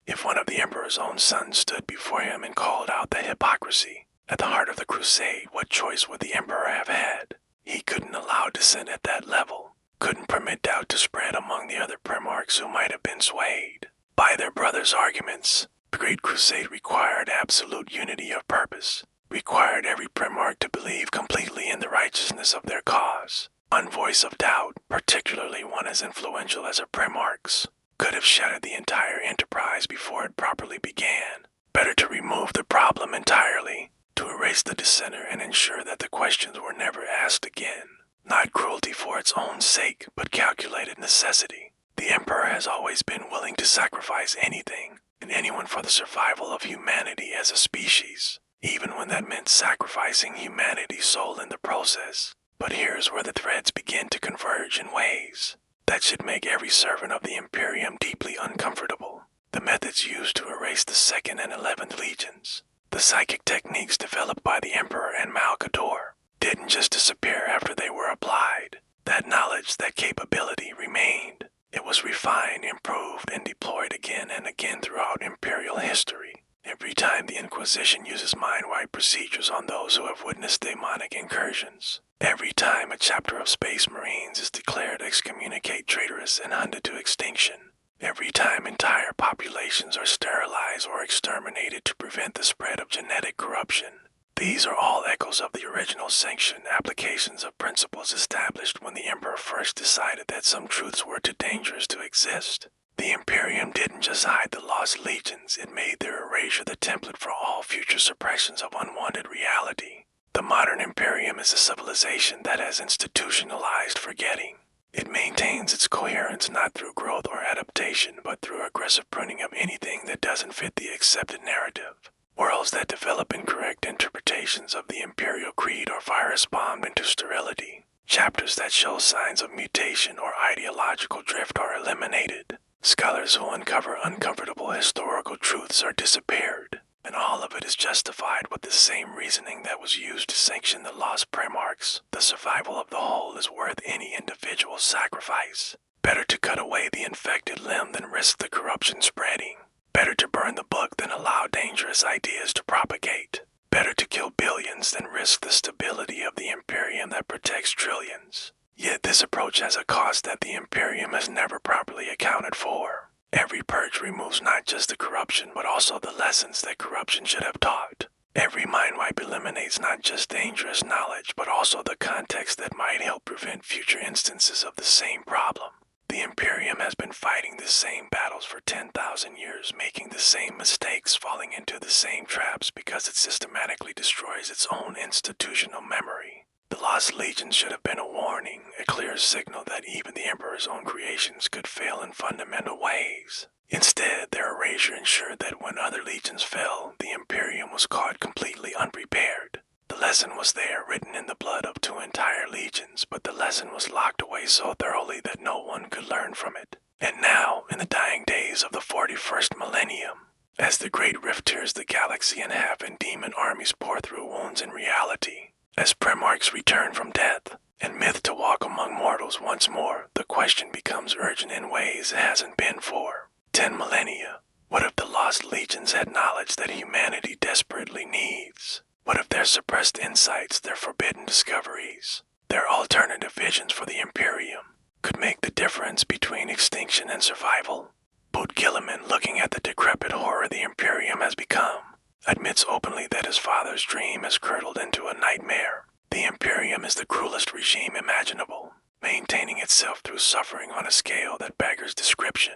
if one of the Emperor's own sons stood before him and called out the hypocrisy at the heart of the crusade, what choice would the Emperor have had? He couldn't allow dissent at that level, couldn't permit doubt to spread among the other Primarchs who might have been swayed by their brother's arguments. The Great Crusade required absolute unity of purpose, required every Primarch to believe completely in the righteousness of their cause. One voice of doubt, particularly one as influential as a Primarch's, could have shattered the entire enterprise before it properly began. Better to remove the problem entirely, to erase the dissenter and ensure that the questions were never asked again. Not cruelty for its own sake, but calculated necessity. The Emperor has always been willing to sacrifice anything and anyone for the survival of humanity as a species, even when that meant sacrificing humanity's soul in the process. But here's where the threads begin to converge in ways that should make every servant of the Imperium deeply uncomfortable. The methods used to erase the 2nd and 11th Legions, the psychic techniques developed by the Emperor and Malcador, didn't just disappear after they were applied. That knowledge, that capability remained. It was refined, improved, and deployed again and again throughout Imperial history. Every time the Inquisition uses mind-wide procedures on those who have witnessed demonic incursions. Every time a chapter of Space Marines is declared excommunicate traitorous and hunted to extinction. Every time entire populations are sterilized or exterminated to prevent the spread of genetic corruption. These are all echoes of the original sanctioned applications of principles established when the Emperor first decided that some truths were too dangerous to exist. The Imperium didn't just hide the lost legions, it made their erasure the template for all future suppressions of unwanted reality. The modern Imperium is a civilization that has institutionalized forgetting. It maintains its coherence not through growth or adaptation, but through aggressive pruning of anything that doesn't fit the accepted narrative. Worlds that develop incorrect interpretations of the Imperial Creed or virus-bombed into sterility. Chapters that show signs of mutation or ideological drift are eliminated. Scholars who uncover uncomfortable historical truths are disappeared, and all of it is justified with the same reasoning that was used to sanction the lost Primarchs. The survival of the whole is worth any individual sacrifice. Better to cut away the infected limb than risk the corruption spreading. Better to burn the book than allow dangerous ideas to propagate. Better to kill billions than risk the stability of the Imperium that protects trillions. Yet this approach has a cost that the Imperium has never properly accounted for. Every purge removes not just the corruption, but also the lessons that corruption should have taught. Every mind wipe eliminates not just dangerous knowledge, but also the context that might help prevent future instances of the same problem. The Imperium has been fighting the same battles for 10,000 years, making the same mistakes, falling into the same traps because it systematically destroys its own institutional memory. The Lost Legions should have been a warning, a clear signal that even the Emperor's own creations could fail in fundamental ways. Instead, their erasure ensured that when other legions fell, the Imperium was caught completely unprepared. The lesson was there, written in the blood of 2 entire legions, but the lesson was locked away so thoroughly that no one could learn from it. And now, in the dying days of the 41st Millennium, as the Great Rift tears the galaxy in half and demon armies pour through wounds in reality, as Primarchs return from death, and myth to walk among mortals once more, the question becomes urgent in ways it hasn't been for 10 millennia. What if the Lost Legions had knowledge that humanity desperately needs? What if their suppressed insights, their forbidden discoveries, their alternative visions for the Imperium could make the difference between extinction and survival? Boot Gilliman, looking at the decrepit horror the Imperium has become, admits admits openly that his father's dream has curdled into a nightmare. The Imperium is the cruelest regime imaginable, maintaining itself through suffering on a scale that beggars description.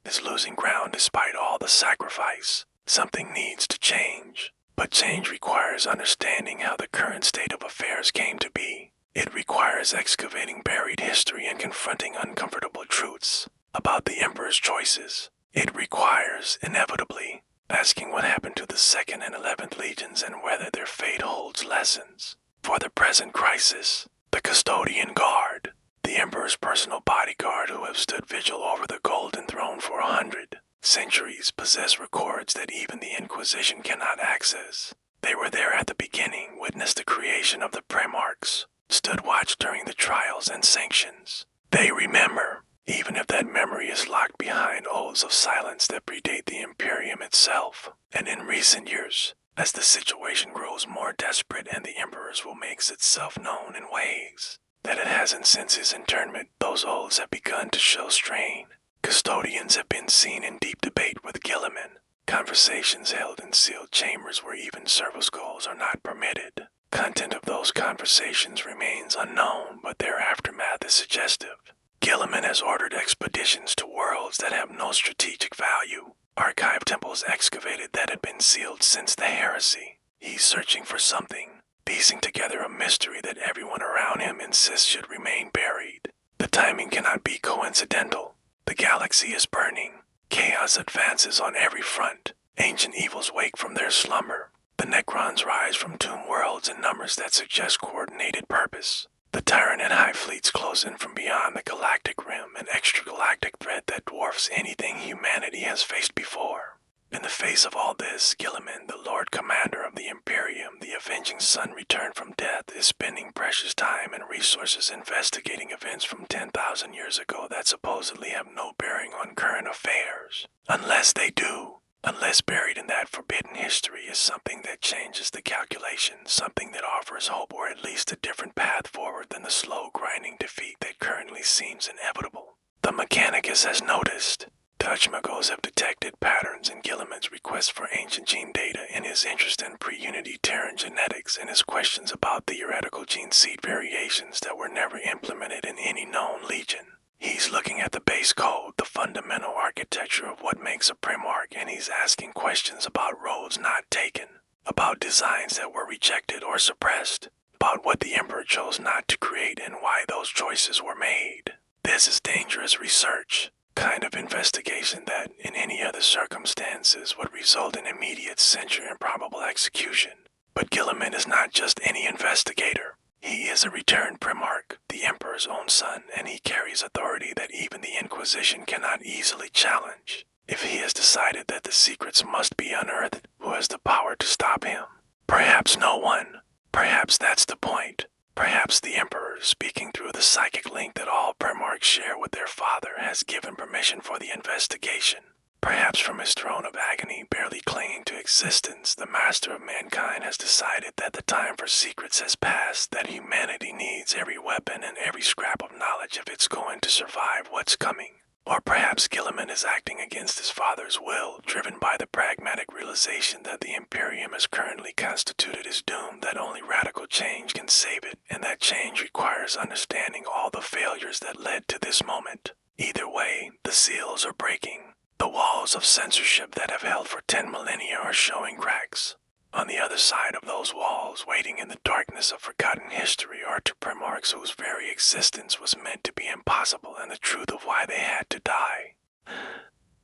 Is losing ground despite all the sacrifice. Something needs to change. But change requires understanding how the current state of affairs came to be. It requires excavating buried history and confronting uncomfortable truths about the Emperor's choices. It requires, inevitably, asking what happened to the 2nd and 11th Legions and whether their fate holds lessons. For the present crisis, the Custodian Guard, the Emperor's personal bodyguard who have stood vigil over the Golden Throne for 100 centuries, possess records that even the Inquisition cannot access. They were there at the beginning, witnessed the creation of the Primarchs, stood watch during the trials and sanctions. They remember, even if that memory is locked behind oaths of silence that predate the Imperium itself. And in recent years, as the situation grows more desperate and the Emperor's will makes itself known in ways that it hasn't since his internment, those oaths have begun to show strain. Custodians have been seen in deep debate with Guilliman, conversations held in sealed chambers where even service calls are not permitted. Content of those conversations remains unknown, but their aftermath is suggestive. Guilliman has ordered expeditions to worlds that have no strategic value, archive temples excavated that had been sealed since the heresy. He's searching for something, piecing together a mystery that everyone around him insists should remain buried. The timing cannot be coincidental. The galaxy is burning. Chaos advances on every front. Ancient evils wake from their slumber. The Necrons rise from tomb worlds in numbers that suggest coordinated purpose. The Tyrant and High Fleets close in from beyond the galactic rim, an extragalactic threat that dwarfs anything humanity has faced before. In the face of all this, Guilliman, the Lord Commander of the Imperium, the avenging son returned from death, is spending precious time and resources investigating events from 10,000 years ago that supposedly have no bearing on current affairs. Unless they do. Unless buried in that forbidden history is something that changes the calculation, something that offers hope or at least a different path forward than the slow grinding defeat that currently seems inevitable. The Mechanicus has noticed. Dutch Magos have detected patterns in Guilliman's request for ancient gene data, in his interest in pre-Unity Terran genetics, and his questions about theoretical gene seed variations that were never implemented in any known legion. He's looking at the base code, the fundamental architecture of what makes a Primarch, and he's asking questions about roads not taken, about designs that were rejected or suppressed, about what the Emperor chose not to create and why those choices were made. This is dangerous research, kind of investigation that, in any other circumstances, would result in immediate censure and probable execution. But Guilliman is not just any investigator. He is a returned Primarch, the Emperor's own son, and he carries authority that even the Inquisition cannot easily challenge. If he has decided that the secrets must be unearthed, who has the power to stop him? Perhaps no one. Perhaps that's the point. Perhaps the Emperor, speaking through the psychic link that all Primarchs share with their father, has given permission for the investigation. Perhaps from his throne of agony, barely clinging to existence, the master of mankind has decided that the time for secrets has passed, that humanity needs every weapon and every scrap of knowledge if it's going to survive what's coming. Or perhaps Guilliman is acting against his father's will, driven by the pragmatic realization that the Imperium as currently constituted is doomed, that only radical change can save it, and that change requires understanding all the failures that led to this moment. Either way, the seals are breaking. The walls of censorship that have held for 10 millennia are showing cracks. On the other side of those walls, waiting in the darkness of forgotten history, are two Primarchs whose very existence was meant to be impossible, and the truth of why they had to die.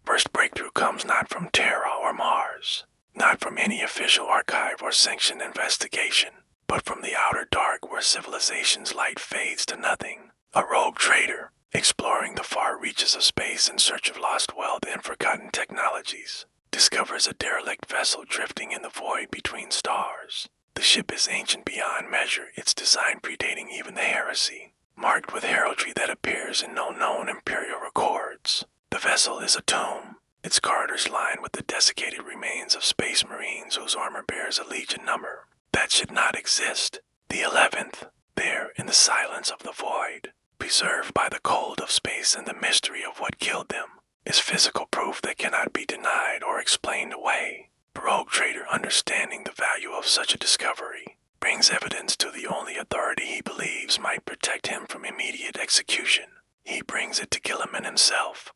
First breakthrough comes not from Terra or Mars, not from any official archive or sanctioned investigation, but from the outer dark where civilization's light fades to nothing. A rogue trader, exploring the far reaches of space in search of lost wealth and forgotten technologies, discovers a derelict vessel drifting in the void between stars. The ship is ancient beyond measure, its design predating even the heresy, marked with heraldry that appears in no known imperial records. The vessel is a tomb, its corridors lined with the desiccated remains of space marines whose armor bears a legion number that should not exist. The 11th, there in the silence of the void, preserved by the cold of space and the mystery of what killed them, is physical proof that cannot be denied or explained away. The rogue trader, understanding the value of such a discovery, brings evidence to the only authority he believes might protect him from immediate execution. He brings it to Gilliman himself.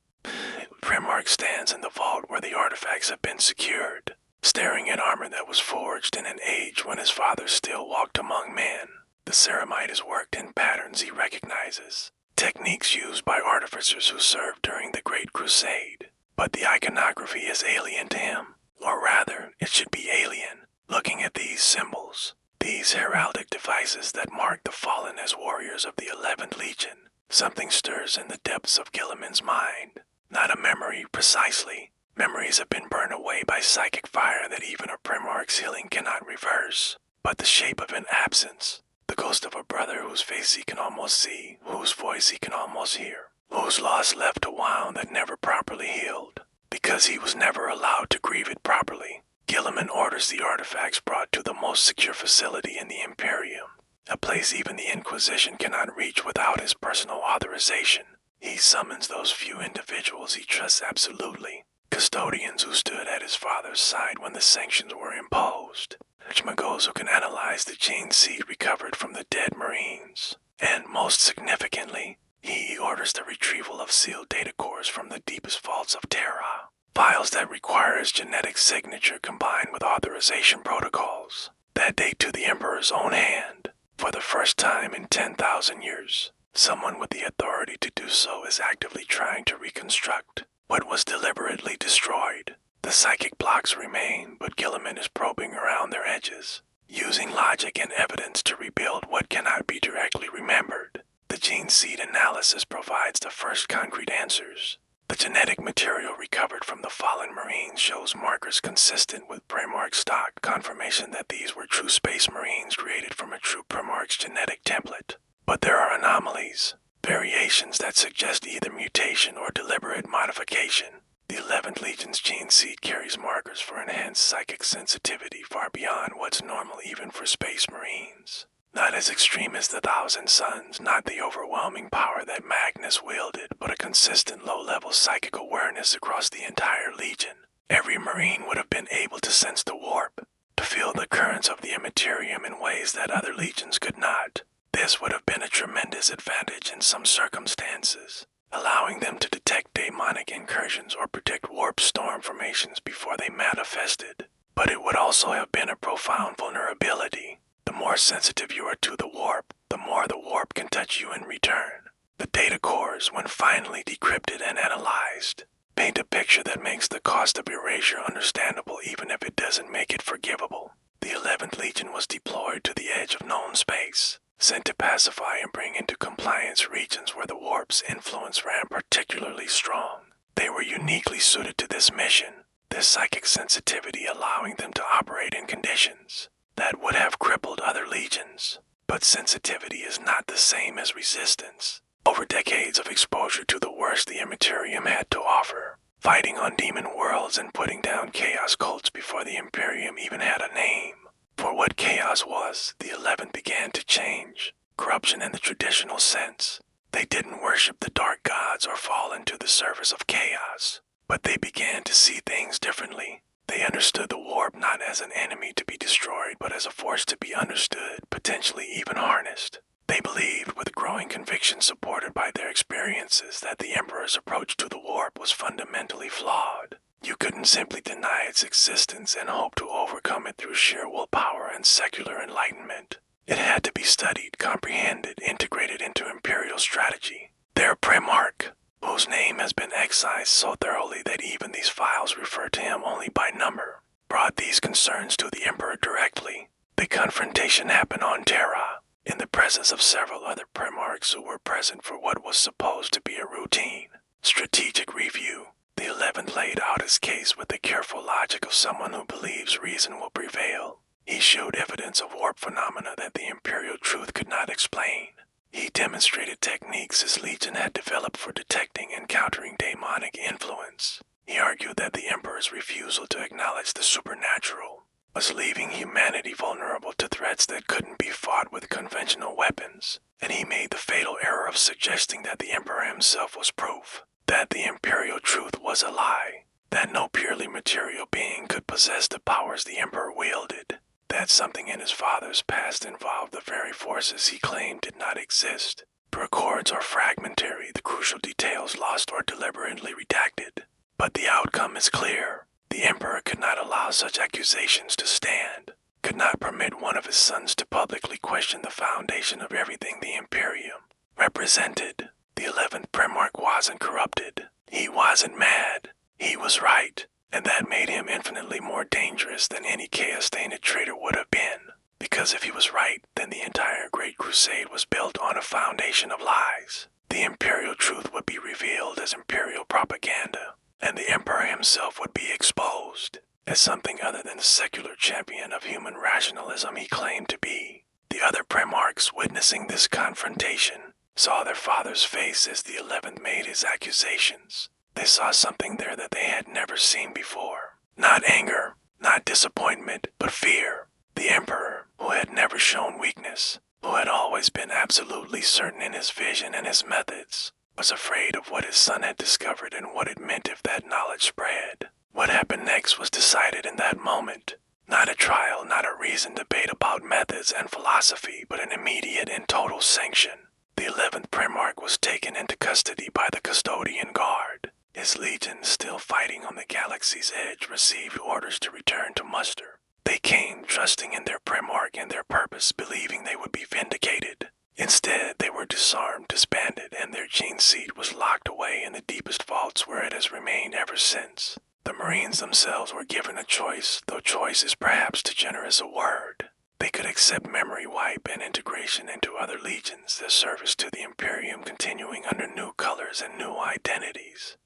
Primarch stands in the vault where the artifacts have been secured, staring at armor that was forged in an age when his father still walked among men. The ceramite is worked in patterns he recognizes, techniques used by artificers who served during the Great Crusade. But the iconography is alien to him, or rather, it should be alien. Looking at these symbols, these heraldic devices that mark the fallen as warriors of the 11th Legion, something stirs in the depths of Gilliman's mind. Not a memory precisely. Memories have been burned away by psychic fire that even a Primarch's healing cannot reverse. But the shape of an absence, the ghost of a brother whose face he can almost see, whose voice he can almost hear, whose loss left a wound that never properly healed, because he was never allowed to grieve it properly. Gilliman orders the artifacts brought to the most secure facility in the Imperium, a place even the Inquisition cannot reach without his personal authorization. He summons those few individuals he trusts absolutely, custodians who stood at his father's side when the sanctions were imposed, Schmagos who can analyze the gene seed recovered from the dead Marines, and most significantly, he orders the retrieval of sealed data cores from the deepest vaults of Terra, files that require his genetic signature combined with authorization protocols that date to the Emperor's own hand. For the first time in 10,000 years, someone with the authority to do so is actively trying to reconstruct what was deliberately destroyed. The psychic blocks remain, but Gilliman is probing around their edges, using logic and evidence to rebuild what cannot be directly remembered. The gene seed analysis provides the first concrete answers. The genetic material recovered from the fallen Marines shows markers consistent with Primarch stock, confirmation that these were true Space Marines created from a true Primarch's genetic template. But there are anomalies, variations that suggest either mutation or deliberate modification. The 11th Legion's gene seed carries markers for enhanced psychic sensitivity far beyond what's normal even for Space Marines. Not as extreme as the Thousand Suns, not the overwhelming power that Magnus wielded, but a consistent low-level psychic awareness across the entire Legion. Every Marine would have been able to sense the warp, to feel the currents of the Imperium in ways that other legions could not. This would have been a tremendous advantage in some circumstances, allowing them to detect demonic incursions or predict warp storm formations before they manifested. But it would also have been a profound vulnerability. The more sensitive you are to the warp, the more the warp can touch you in return. The data cores, when finally decrypted and analyzed, paint a picture that makes the cost of erasure understandable even if it doesn't make it forgivable. The 11th Legion was deployed to the edge of known space, sent to pacify and bring into compliance regions where the warp's influence ran particularly strong. They were uniquely suited to this mission, their psychic sensitivity allowing them to operate in conditions that would have crippled other legions. But sensitivity is not the same as resistance. Over decades of exposure to the worst the Imperium had to offer, fighting on demon worlds and putting down chaos cults before the Imperium even had a name. For what chaos was, the 11th began to change. Corruption in the traditional sense. They didn't worship the dark gods or fall into the service of chaos, but they began to see things differently. They understood the warp not as an enemy to be destroyed, but as a force to be understood, potentially even harnessed. They believed, with growing conviction supported by their experiences, that the Emperor's approach to the warp was fundamentally flawed. You couldn't simply deny its existence and hope to overcome it through sheer willpower and secular enlightenment. It had to be studied, comprehended, integrated into Imperial strategy. Their Primarch, whose name has been excised so thoroughly that even these files refer to him only by number, brought these concerns to the Emperor directly. The confrontation happened on Terra, in the presence of several other Primarchs who were present for what was supposed to be a routine strategic review. The 11th laid out his case with the careful logic of someone who believes reason will prevail. He showed evidence of warp phenomena that the Imperial truth could not explain. He demonstrated techniques his Legion had developed for detecting and countering demonic influence. He argued that the Emperor's refusal to acknowledge the supernatural was leaving humanity vulnerable to threats that couldn't be fought with conventional weapons, and he made the fatal error of suggesting that the Emperor himself was proof that the Imperial truth was a lie, that no purely material being could possess possessed the powers the Emperor wielded. That something in his father's past involved the very forces he claimed did not exist. The records are fragmentary, the crucial details lost or deliberately redacted. But the outcome is clear. The Emperor could not allow such accusations to stand, could not permit one of his sons to publicly question the foundation of everything the Imperium represented. The 11th Primarch wasn't corrupted. He wasn't mad. He was right, and that made him infinitely more dangerous than any chaos-tainted traitor would have been. Because if he was right, then the entire Great Crusade was built on a foundation of lies. The Imperial truth would be revealed as Imperial propaganda, and the Emperor himself would be exposed as something other than the secular champion of human rationalism he claimed to be. The other Primarchs, witnessing this confrontation, saw their father's face as the 11th made his accusations. They saw something there that they had never seen before. Not anger, not disappointment, but fear. The Emperor, who had never shown weakness, who had always been absolutely certain in his vision and his methods, was afraid of what his son had discovered and what it meant if that knowledge spread. What happened next was decided in that moment. Not a trial, not a reasoned debate about methods and philosophy, but an immediate and total sanction. The 11th Primarch was taken into custody by the Custodian Guard. His legions, still fighting on the galaxy's edge, received orders to return to muster. They came trusting in their Primarch and their purpose, believing they would be vindicated. Instead, they were disarmed, disbanded, and their gene seed was locked away in the deepest vaults where it has remained ever since. The Marines themselves were given a choice, though choice is perhaps too generous a word. They could accept memory wipe and integration into other legions, their service to the Imperium continuing under new colors and new identities.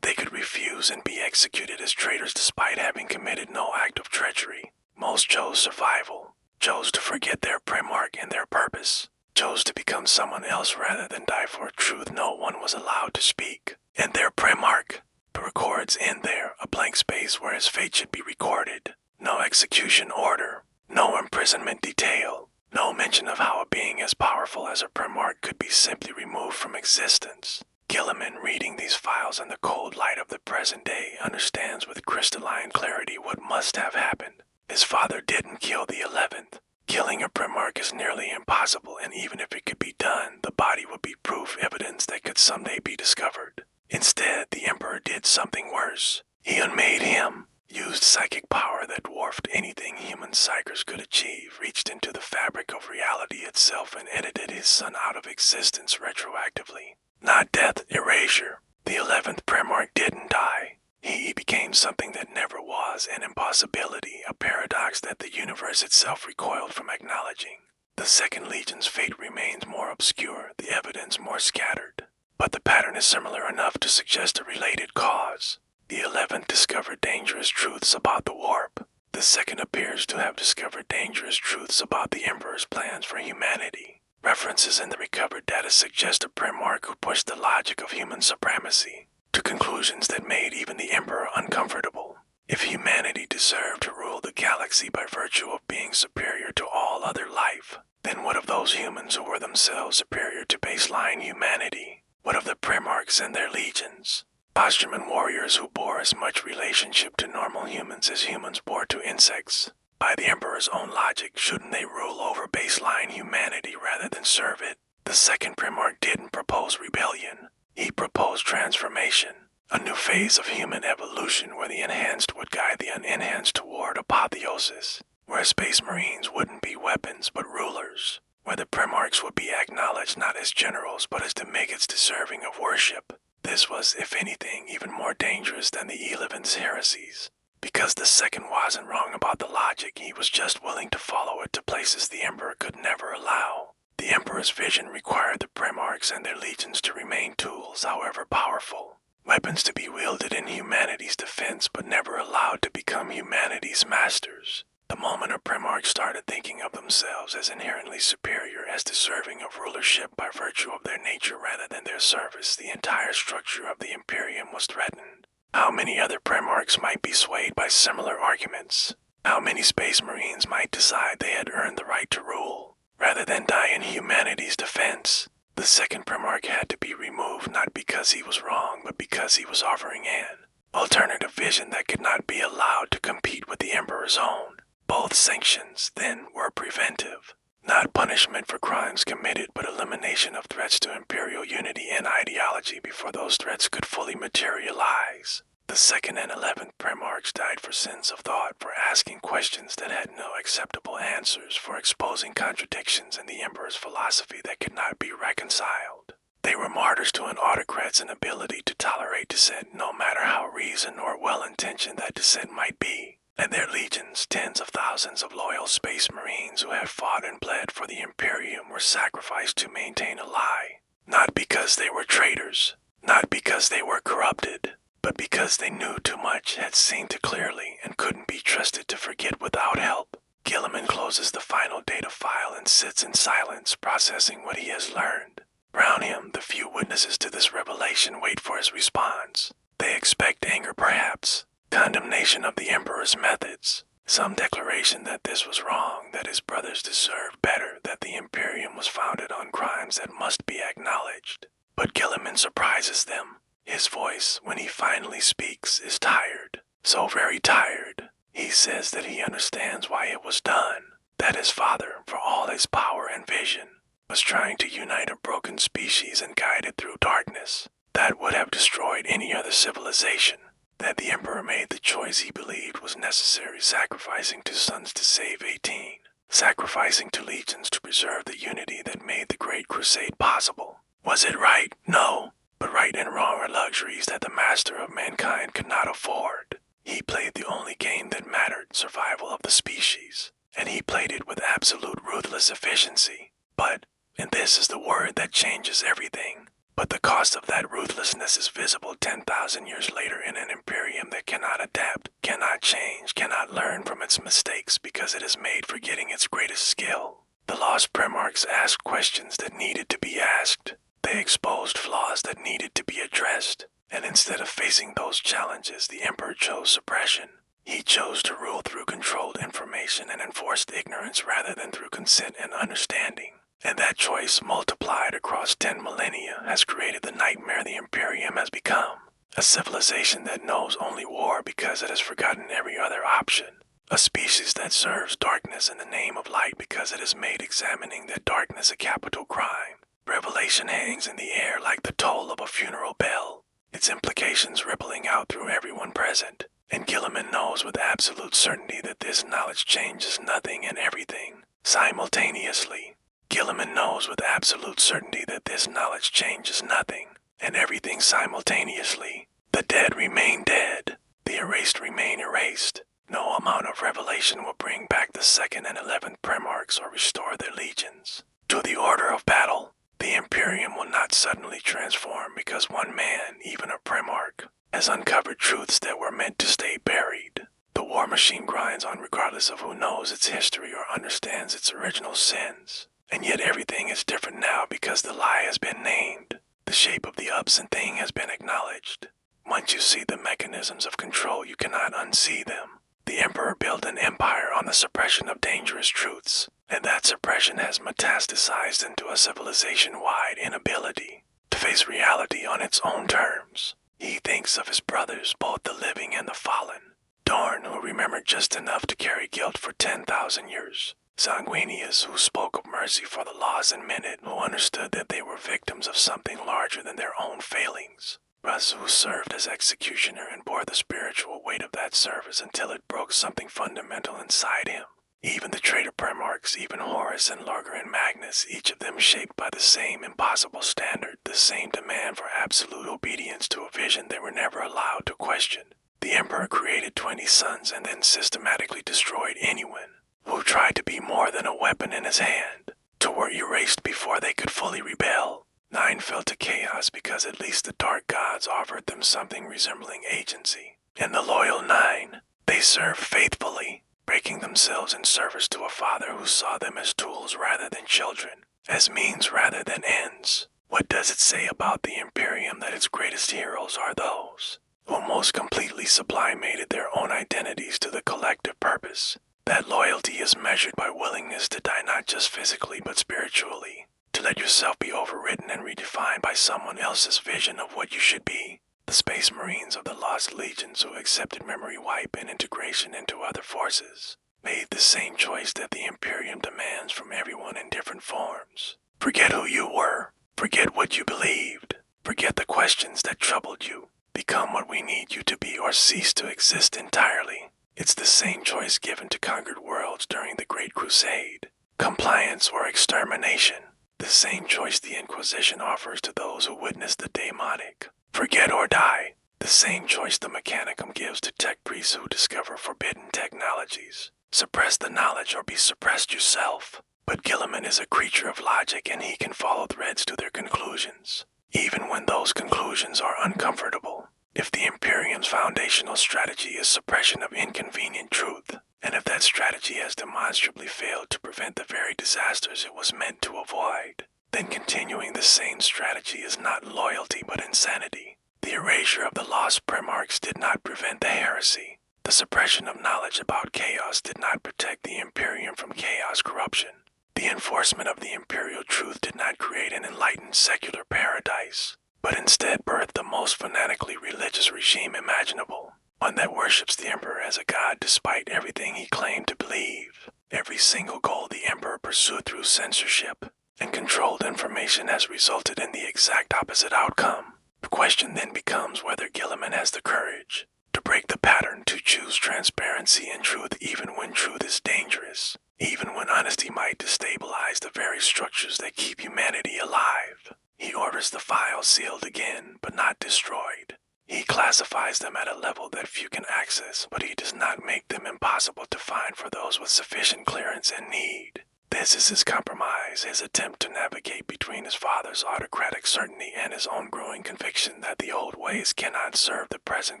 They could refuse and be executed as traitors despite having committed no act of treachery. Most chose survival, chose to forget their Primarch and their purpose, chose to become someone else rather than die for a truth no one was allowed to speak. And their Primarch, the records end there, a blank space where his fate should be recorded. No execution order, no imprisonment detail, no mention of how a being as powerful as a Primarch could be simply removed from existence. Gilliman, reading these files in the cold light of the present day, understands with crystalline clarity what must have happened. His father didn't kill the 11th. Killing a Primarch is nearly impossible, and even if it could be done, the body would be proof evidence that could someday be discovered. Instead, the Emperor did something worse. He unmade him, used psychic power that dwarfed anything human psychers could achieve, reached into the fabric of reality itself, and edited his son out of existence retroactively. Not death, erasure. The 11th Primarch didn't die. He became something that never was, an impossibility, a paradox that the universe itself recoiled from acknowledging. The Second Legion's fate remains more obscure, the evidence more scattered. But the pattern is similar enough to suggest a related cause. The 11th discovered dangerous truths about the warp. The second appears to have discovered dangerous truths about the Emperor's plans for humanity. References in the recovered data suggest a Primarch who pushed the logic of human supremacy to conclusions that made even the Emperor uncomfortable. If humanity deserved to rule the galaxy by virtue of being superior to all other life, then what of those humans who were themselves superior to baseline humanity? What of the Primarchs and their legions? Posthuman warriors who bore as much relationship to normal humans as humans bore to insects. By the Emperor's own logic, shouldn't they rule over baseline humanity rather than serve it? The second Primarch didn't propose rebellion. He proposed transformation, a new phase of human evolution where the enhanced would guide the unenhanced toward apotheosis, where Space Marines wouldn't be weapons but rulers, where the Primarchs would be acknowledged not as generals but as the maggots deserving of worship. This was, if anything, even more dangerous than the 11th's heresies. Because the second wasn't wrong about the logic, he was just willing to follow it to places the Emperor could never allow. The Emperor's vision required the Primarchs and their legions to remain tools, however powerful. Weapons to be wielded in humanity's defense, but never allowed to become humanity's masters. The moment a Primarch started thinking of themselves as inherently superior, as deserving of rulership by virtue of their nature rather than their service, the entire structure of the Imperium was threatened. How many other Primarchs might be swayed by similar arguments? How many Space Marines might decide they had earned the right to rule, rather than die in humanity's defense? The second Primarch had to be removed not because he was wrong, but because he was offering an alternative vision that could not be allowed to compete with the Emperor's own. Both sanctions, then, were preventive. Not punishment for crimes committed, but elimination of threats to imperial unity and ideology before those threats could fully materialize. The 2nd and 11th Primarchs died for sins of thought, for asking questions that had no acceptable answers, for exposing contradictions in the Emperor's philosophy that could not be reconciled. They were martyrs to an autocrat's inability to tolerate dissent, no matter how reasoned or well-intentioned that dissent might be. And their legions, tens of thousands of loyal space marines who had fought and bled for the Imperium, were sacrificed to maintain a lie. Not because they were traitors, not because they were corrupted, but because they knew too much, had seen too clearly, and couldn't be trusted to forget without help. Guilliman closes the final data file and sits in silence, processing what he has learned. Around him, the few witnesses to this revelation wait for his response. They expect anger perhaps, condemnation of the Emperor's methods, some declaration that this was wrong, that his brothers deserved better, that the Imperium was founded on crimes that must be acknowledged. But Guilliman surprises them. His voice, when he finally speaks, is tired, so very tired. He says that he understands why it was done, that his father, for all his power and vision, was trying to unite a broken species and guide it through darkness that would have destroyed any other civilization, that the Emperor made the choice he believed was necessary, sacrificing 2 sons to save 18, sacrificing 2 legions to preserve the unity that made the Great Crusade possible. Was it right? No. But right and wrong are luxuries that the master of mankind could not afford. He played the only game that mattered, survival of the species, and he played it with absolute ruthless efficiency. But, and this is the word that changes everything, but the cost of that ruthlessness is visible 10,000 years later in an Imperium that cannot adapt, cannot change, cannot learn from its mistakes because it is made forgetting its greatest skill. The lost Primarchs asked questions that needed to be asked. They exposed flaws that needed to be addressed, and instead of facing those challenges, the Emperor chose suppression. He chose to rule through controlled information and enforced ignorance rather than through consent and understanding. And that choice, multiplied across 10 millennia, has created the nightmare the Imperium has become. A civilization that knows only war because it has forgotten every other option. A species that serves darkness in the name of light because it has made examining that darkness a capital crime. Revelation hangs in the air like the toll of a funeral bell, its implications rippling out through everyone present. And Guilliman knows with absolute certainty that this knowledge changes nothing and everything, simultaneously. Guilliman knows with absolute certainty that this knowledge changes nothing and everything simultaneously. The dead remain dead, the erased remain erased. No amount of revelation will bring back the 2nd and 11th Primarchs or restore their legions. To the order of battle, the Imperium will not suddenly transform because one man, even a Primarch, has uncovered truths that were meant to stay buried. The war machine grinds on regardless of who knows its history or understands its original sins. And yet everything is different now because the lie has been named. The shape of the absent thing has been acknowledged. Once you see the mechanisms of control, you cannot unsee them. The Emperor built an empire on the suppression of dangerous truths, and that suppression has metastasized into a civilization-wide inability to face reality on its own terms. He thinks of his brothers, both the living and the fallen. Dorn, who remembered just enough to carry guilt for 10,000 years. Sanguinius, who spoke of mercy for the lost and meant it, who understood that they were victims of something larger than their own failings. Russ, who served as executioner and bore the spiritual weight of that service until it broke something fundamental inside him. Even the traitor Primarchs, even Horus and Larger and Magnus, each of them shaped by the same impossible standard, the same demand for absolute obedience to a vision they were never allowed to question. The Emperor created 20 sons and then systematically destroyed anyone who tried to be more than a weapon in his hand. 2 were erased before they could fully rebel. 9 fell to chaos because at least the dark gods offered them something resembling agency. And the loyal 9, they served faithfully, breaking themselves in service to a father who saw them as tools rather than children, as means rather than ends. What does it say about the Imperium that its greatest heroes are those who most completely sublimated their own identities to the collective purpose? That loyalty is measured by willingness to die not just physically but spiritually, to let yourself be overridden and redefined by someone else's vision of what you should be. The Space Marines of the Lost Legions who accepted memory wipe and integration into other forces made the same choice that the Imperium demands from everyone in different forms. Forget who you were. Forget what you believed. Forget the questions that troubled you. Become what we need you to be or cease to exist entirely. It's the same choice given to conquered worlds during the Great Crusade. Compliance or extermination. The same choice the Inquisition offers to those who witness the Daemonic. Forget or die. The same choice the Mechanicum gives to tech priests who discover forbidden technologies. Suppress the knowledge or be suppressed yourself. But Guilliman is a creature of logic and he can follow threads to their conclusions, even when those conclusions are uncomfortable. If the Imperium's foundational strategy is suppression of inconvenient truth, and if that strategy has demonstrably failed to prevent the very disasters it was meant to avoid, then continuing the same strategy is not loyalty but insanity. The erasure of the lost Primarchs did not prevent the heresy. The suppression of knowledge about chaos did not protect the Imperium from chaos corruption. The enforcement of the imperial truth did not create an enlightened secular paradise, but instead birthed the most fanatically religious regime imaginable, one that worships the Emperor as a god despite everything he claimed to believe. Every single goal the Emperor pursued through censorship and controlled information has resulted in the exact opposite outcome. The question then becomes whether Guilliman has the courage to break the pattern, to choose transparency and truth even when truth is dangerous, even when honesty might destabilize the very structures that keep humanity alive. He orders the files sealed again, but not destroyed. He classifies them at a level that few can access, but he does not make them impossible to find for those with sufficient clearance and need. This is his compromise, his attempt to navigate between his father's autocratic certainty and his own growing conviction that the old ways cannot serve the present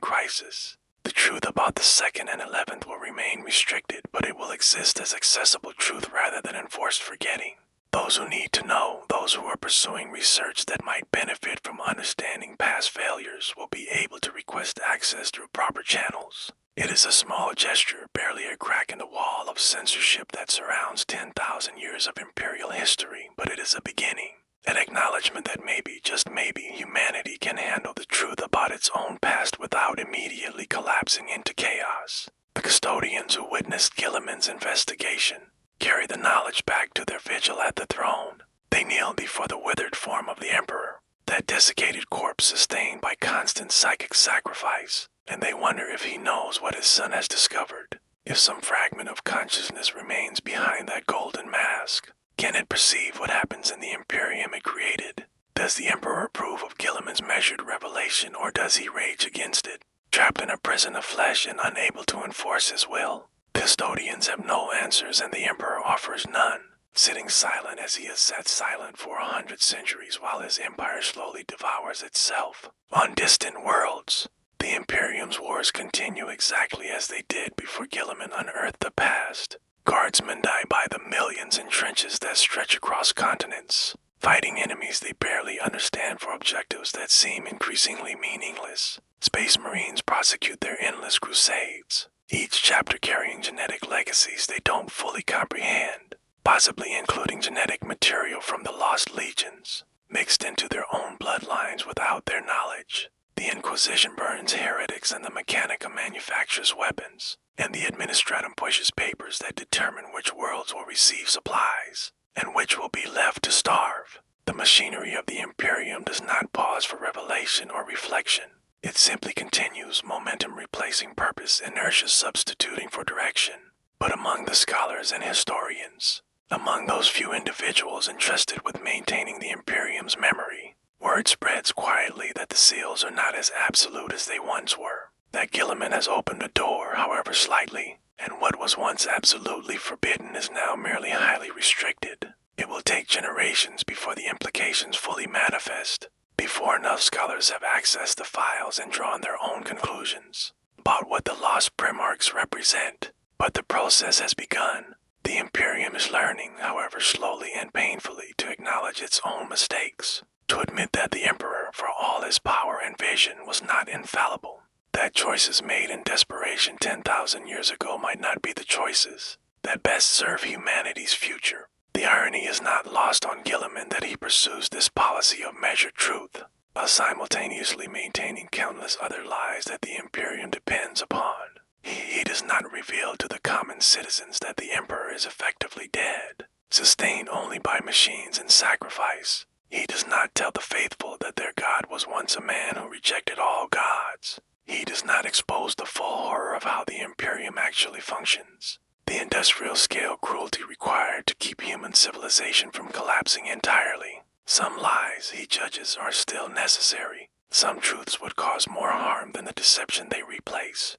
crisis. The truth about the 2nd and 11th will remain restricted, but it will exist as accessible truth rather than enforced forgetting. Those who need to know, those who are pursuing research that might benefit from understanding past failures, will be able to request access through proper channels. It is a small gesture, barely a crack in the wall of censorship that surrounds 10,000 years of imperial history, but it is a beginning. An acknowledgement that maybe, just maybe, humanity can handle the truth about its own past without immediately collapsing into chaos. The custodians who witnessed Guilliman's investigation carry the knowledge back to their vigil at the throne. They kneel before the withered form of the Emperor, that desiccated corpse sustained by constant psychic sacrifice, and they wonder if he knows what his son has discovered. If some fragment of consciousness remains behind that golden mask, can it perceive what happens in the Imperium it created? Does the Emperor approve of Guilliman's measured revelation, or does he rage against it? Trapped in a prison of flesh and unable to enforce his will, custodians have no answers and the Emperor offers none, sitting silent as he has sat silent for 100 centuries while his empire slowly devours itself. On distant worlds, the Imperium's wars continue exactly as they did before Guilliman unearthed the past. Guardsmen die by the millions in trenches that stretch across continents, fighting enemies they barely understand for objectives that seem increasingly meaningless. Space Marines prosecute their endless crusades, each chapter carrying genetic legacies they don't fully comprehend, possibly including genetic material from the Lost Legions, mixed into their own bloodlines without their knowledge. The Inquisition burns heretics and the Mechanicum manufactures weapons, and the Administratum pushes papers that determine which worlds will receive supplies, and which will be left to starve. The machinery of the Imperium does not pause for revelation or reflection. It simply continues, momentum replacing purpose, inertia substituting for direction. But among the scholars and historians, among those few individuals entrusted with maintaining the Imperium's memory, word spreads quietly that the seals are not as absolute as they once were, that Guilliman has opened a door, however slightly, and what was once absolutely forbidden is now merely highly restricted. It will take generations before the implications fully manifest, before enough scholars have accessed the files and drawn their own conclusions about what the lost Primarchs represent. But the process has begun. The Imperium is learning, however slowly and painfully, to acknowledge its own mistakes, to admit that the Emperor, for all his power and vision, was not infallible, that choices made in desperation 10,000 years ago might not be the choices that best serve humanity's future. The irony is not lost on Guilliman that he pursues this policy of measured truth, while simultaneously maintaining countless other lies that the Imperium depends upon. He does not reveal to the common citizens that the Emperor is effectively dead, sustained only by machines and sacrifice. He does not tell the faithful that their God was once a man who rejected all gods. He does not expose the full horror of how the Imperium actually functions, the industrial-scale cruelty required to keep human civilization from collapsing entirely. Some lies, he judges, are still necessary. Some truths would cause more harm than the deception they replace.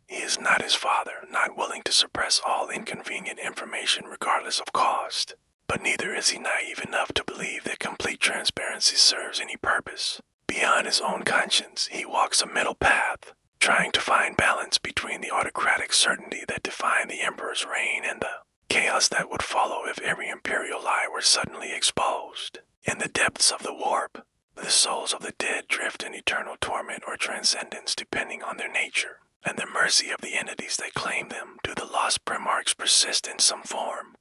He is not his father, not willing to suppress all inconvenient information regardless of cost. But neither is he naive enough to believe that complete transparency serves any purpose. Beyond his own conscience, he walks a middle path, trying to find balance between the autocratic certainty that defined the Emperor's reign and the chaos that would follow if every imperial lie were suddenly exposed. In the depths of the warp, the souls of the dead drift in eternal torment or transcendence depending on their nature, and the mercy of the entities that claim them. Do the lost Primarchs persist in some form?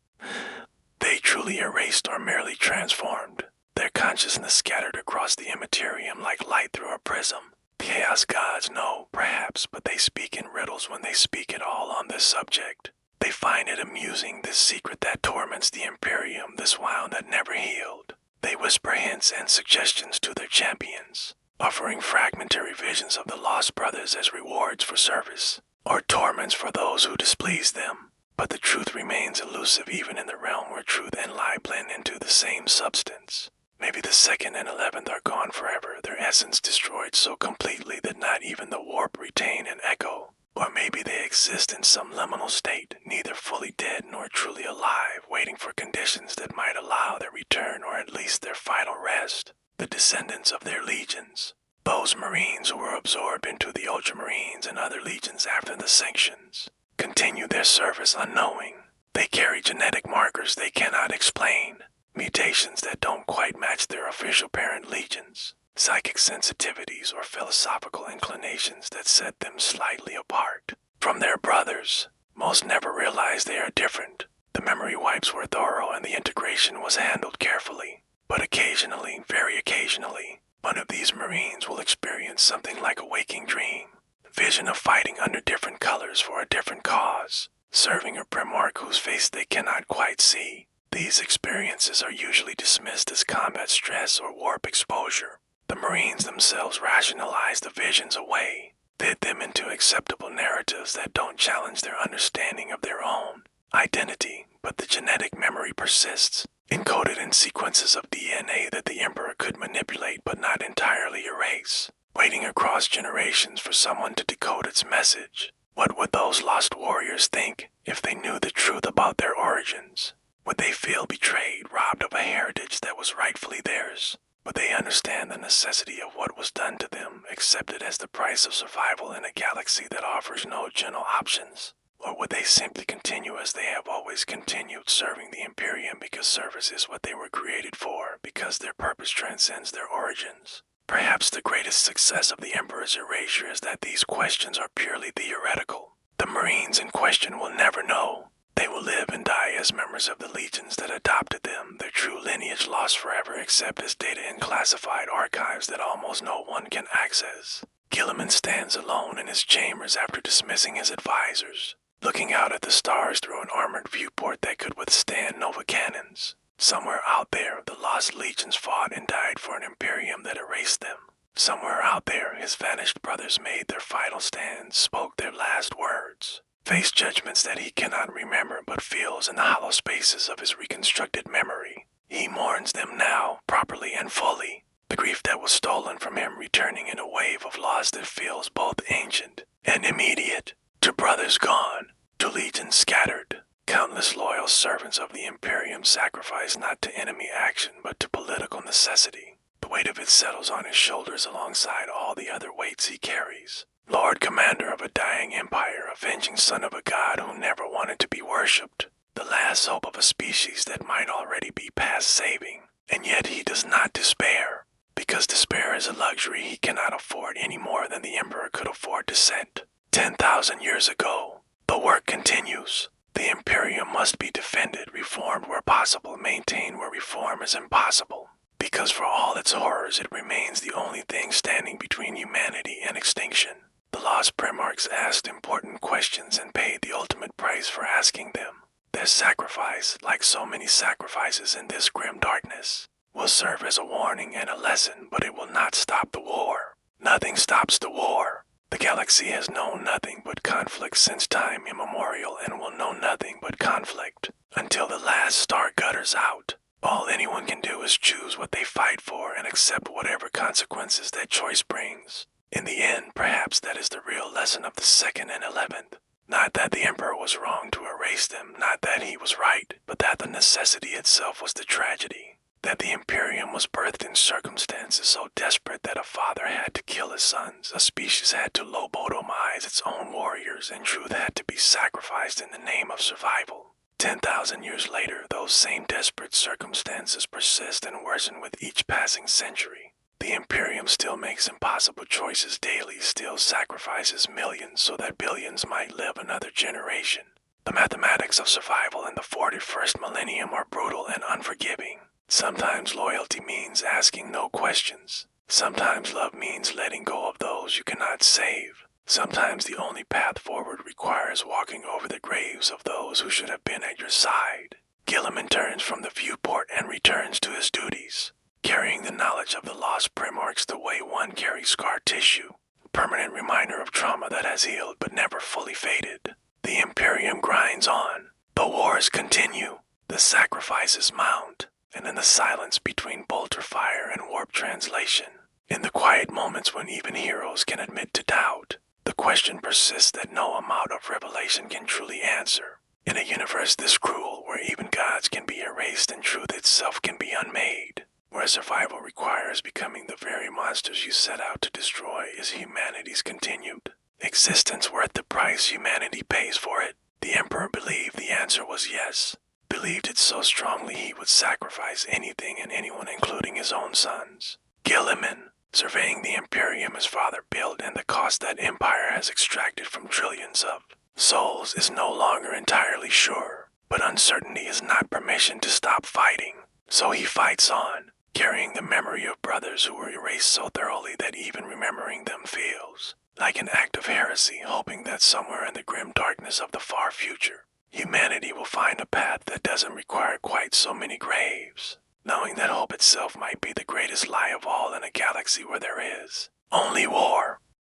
They truly erased or merely transformed, their consciousness scattered across the immaterium like light through a prism. Chaos gods know, perhaps, but they speak in riddles when they speak at all on this subject. They find it amusing, this secret that torments the Imperium, this wound that never healed. They whisper hints and suggestions to their champions, offering fragmentary visions of the lost brothers as rewards for service, or torments for those who displease them. But the truth remains elusive even in the realm where truth and lie blend into the same substance. Maybe the 2nd and 11th are gone forever, their essence destroyed so completely that not even the warp retain an echo. Or maybe they exist in some liminal state, neither fully dead nor truly alive, waiting for conditions that might allow their return or at least their final rest. The descendants of their legions, those Marines who were absorbed into the Ultramarines and other legions after the sanctions, continue their service unknowing. They carry genetic markers they cannot explain, mutations that don't quite match their official parent legions, psychic sensitivities or philosophical inclinations that set them slightly apart from their brothers. Most never realize they are different. The memory wipes were thorough and the integration was handled carefully. But occasionally, very occasionally, one of these Marines will experience something like a waking dream. Vision of fighting under different colors for a different cause, serving a Primarch whose face they cannot quite see. These experiences are usually dismissed as combat stress or warp exposure. The Marines themselves rationalize the visions away, fit them into acceptable narratives that don't challenge their understanding of their own identity, but the genetic memory persists, encoded in sequences of DNA that the Emperor could manipulate but not entirely erase, waiting across generations for someone to decode its message. What would those lost warriors think if they knew the truth about their origins? Would they feel betrayed, robbed of a heritage that was rightfully theirs? Would they understand the necessity of what was done to them, accept it as the price of survival in a galaxy that offers no gentle options? Or would they simply continue as they have always continued, serving the Imperium because service is what they were created for, because their purpose transcends their origins? Perhaps the greatest success of the Emperor's erasure is that these questions are purely theoretical. The Marines in question will never know. They will live and die as members of the legions that adopted them, their true lineage lost forever except as data in classified archives that almost no one can access. Gilliman stands alone in his chambers after dismissing his advisors, looking out at the stars through an armored viewport that could withstand Nova cannons. Somewhere out there, the lost legions fought and died for an Imperium that erased them. Somewhere out there, his vanished brothers made their final stands, spoke their last words, faced judgments that he cannot remember but feels in the hollow spaces of his reconstructed memory. He mourns them now, properly and fully, the grief that was stolen from him returning in a wave of loss that feels both ancient and immediate. To brothers gone, to legions scattered, countless loyal servants of the Imperium sacrificed not to enemy action but to political necessity. The weight of it settles on his shoulders alongside all the other weights he carries. Lord Commander of a dying empire, avenging son of a god who never wanted to be worshipped, the last hope of a species that might already be past saving. And yet he does not despair, because despair is a luxury he cannot afford any more than the Emperor could afford dissent. 10,000 years ago, the work continues. The Imperium must be defended, reformed where possible, maintained where reform is impossible. because for all its horrors it remains the only thing standing between humanity and extinction. The lost Primarchs asked important questions and paid the ultimate price for asking them. Their sacrifice, like so many sacrifices in this grim darkness, will serve as a warning and a lesson, but it will not stop the war. Nothing stops the war. The galaxy has known nothing but conflict since time immemorial and will know nothing but conflict until the last star gutters out. All anyone can do is choose what they fight for and accept whatever consequences that choice brings. In the end, perhaps that is the real lesson of the 2nd and 11th. Not that the Emperor was wrong to erase them, not that he was right, but that the necessity itself was the tragedy. That the Imperium was birthed in circumstances so desperate that a father had to kill his sons, a species had to lobotomize its own warriors, and truth had to be sacrificed in the name of survival. 10,000 years later, those same desperate circumstances persist and worsen with each passing century. The Imperium still makes impossible choices daily, still sacrifices millions so that billions might live another generation. The mathematics of survival in the 41st millennium are brutal and unforgiving. Sometimes loyalty means asking no questions. Sometimes love means letting go of those you cannot save. Sometimes the only path forward requires walking over the graves of those who should have been at your side. Gilliman turns from the viewport and returns to his duties, carrying the knowledge of the lost Primarchs the way one carries scar tissue, a permanent reminder of trauma that has healed but never fully faded. The Imperium grinds on. The wars continue. The sacrifices mount. And in the silence between bolter fire and warp translation, in the quiet moments when even heroes can admit to doubt, the question persists that no amount of revelation can truly answer. In a universe this cruel, where even gods can be erased and truth itself can be unmade, where survival requires becoming the very monsters you set out to destroy, is humanity's continued existence worth the price humanity pays for it? The Emperor believed the answer was yes. Believed it so strongly he would sacrifice anything and anyone, including his own sons. Gilliman, surveying the Imperium his father built and the cost that empire has extracted from trillions of souls, is no longer entirely sure. But uncertainty is not permission to stop fighting. So he fights on, carrying the memory of brothers who were erased so thoroughly that even remembering them feels like an act of heresy, hoping that somewhere in the grim darkness of the far future, humanity will find a path that doesn't require quite so many graves, knowing that hope itself might be the greatest lie of all in a galaxy where there is only war.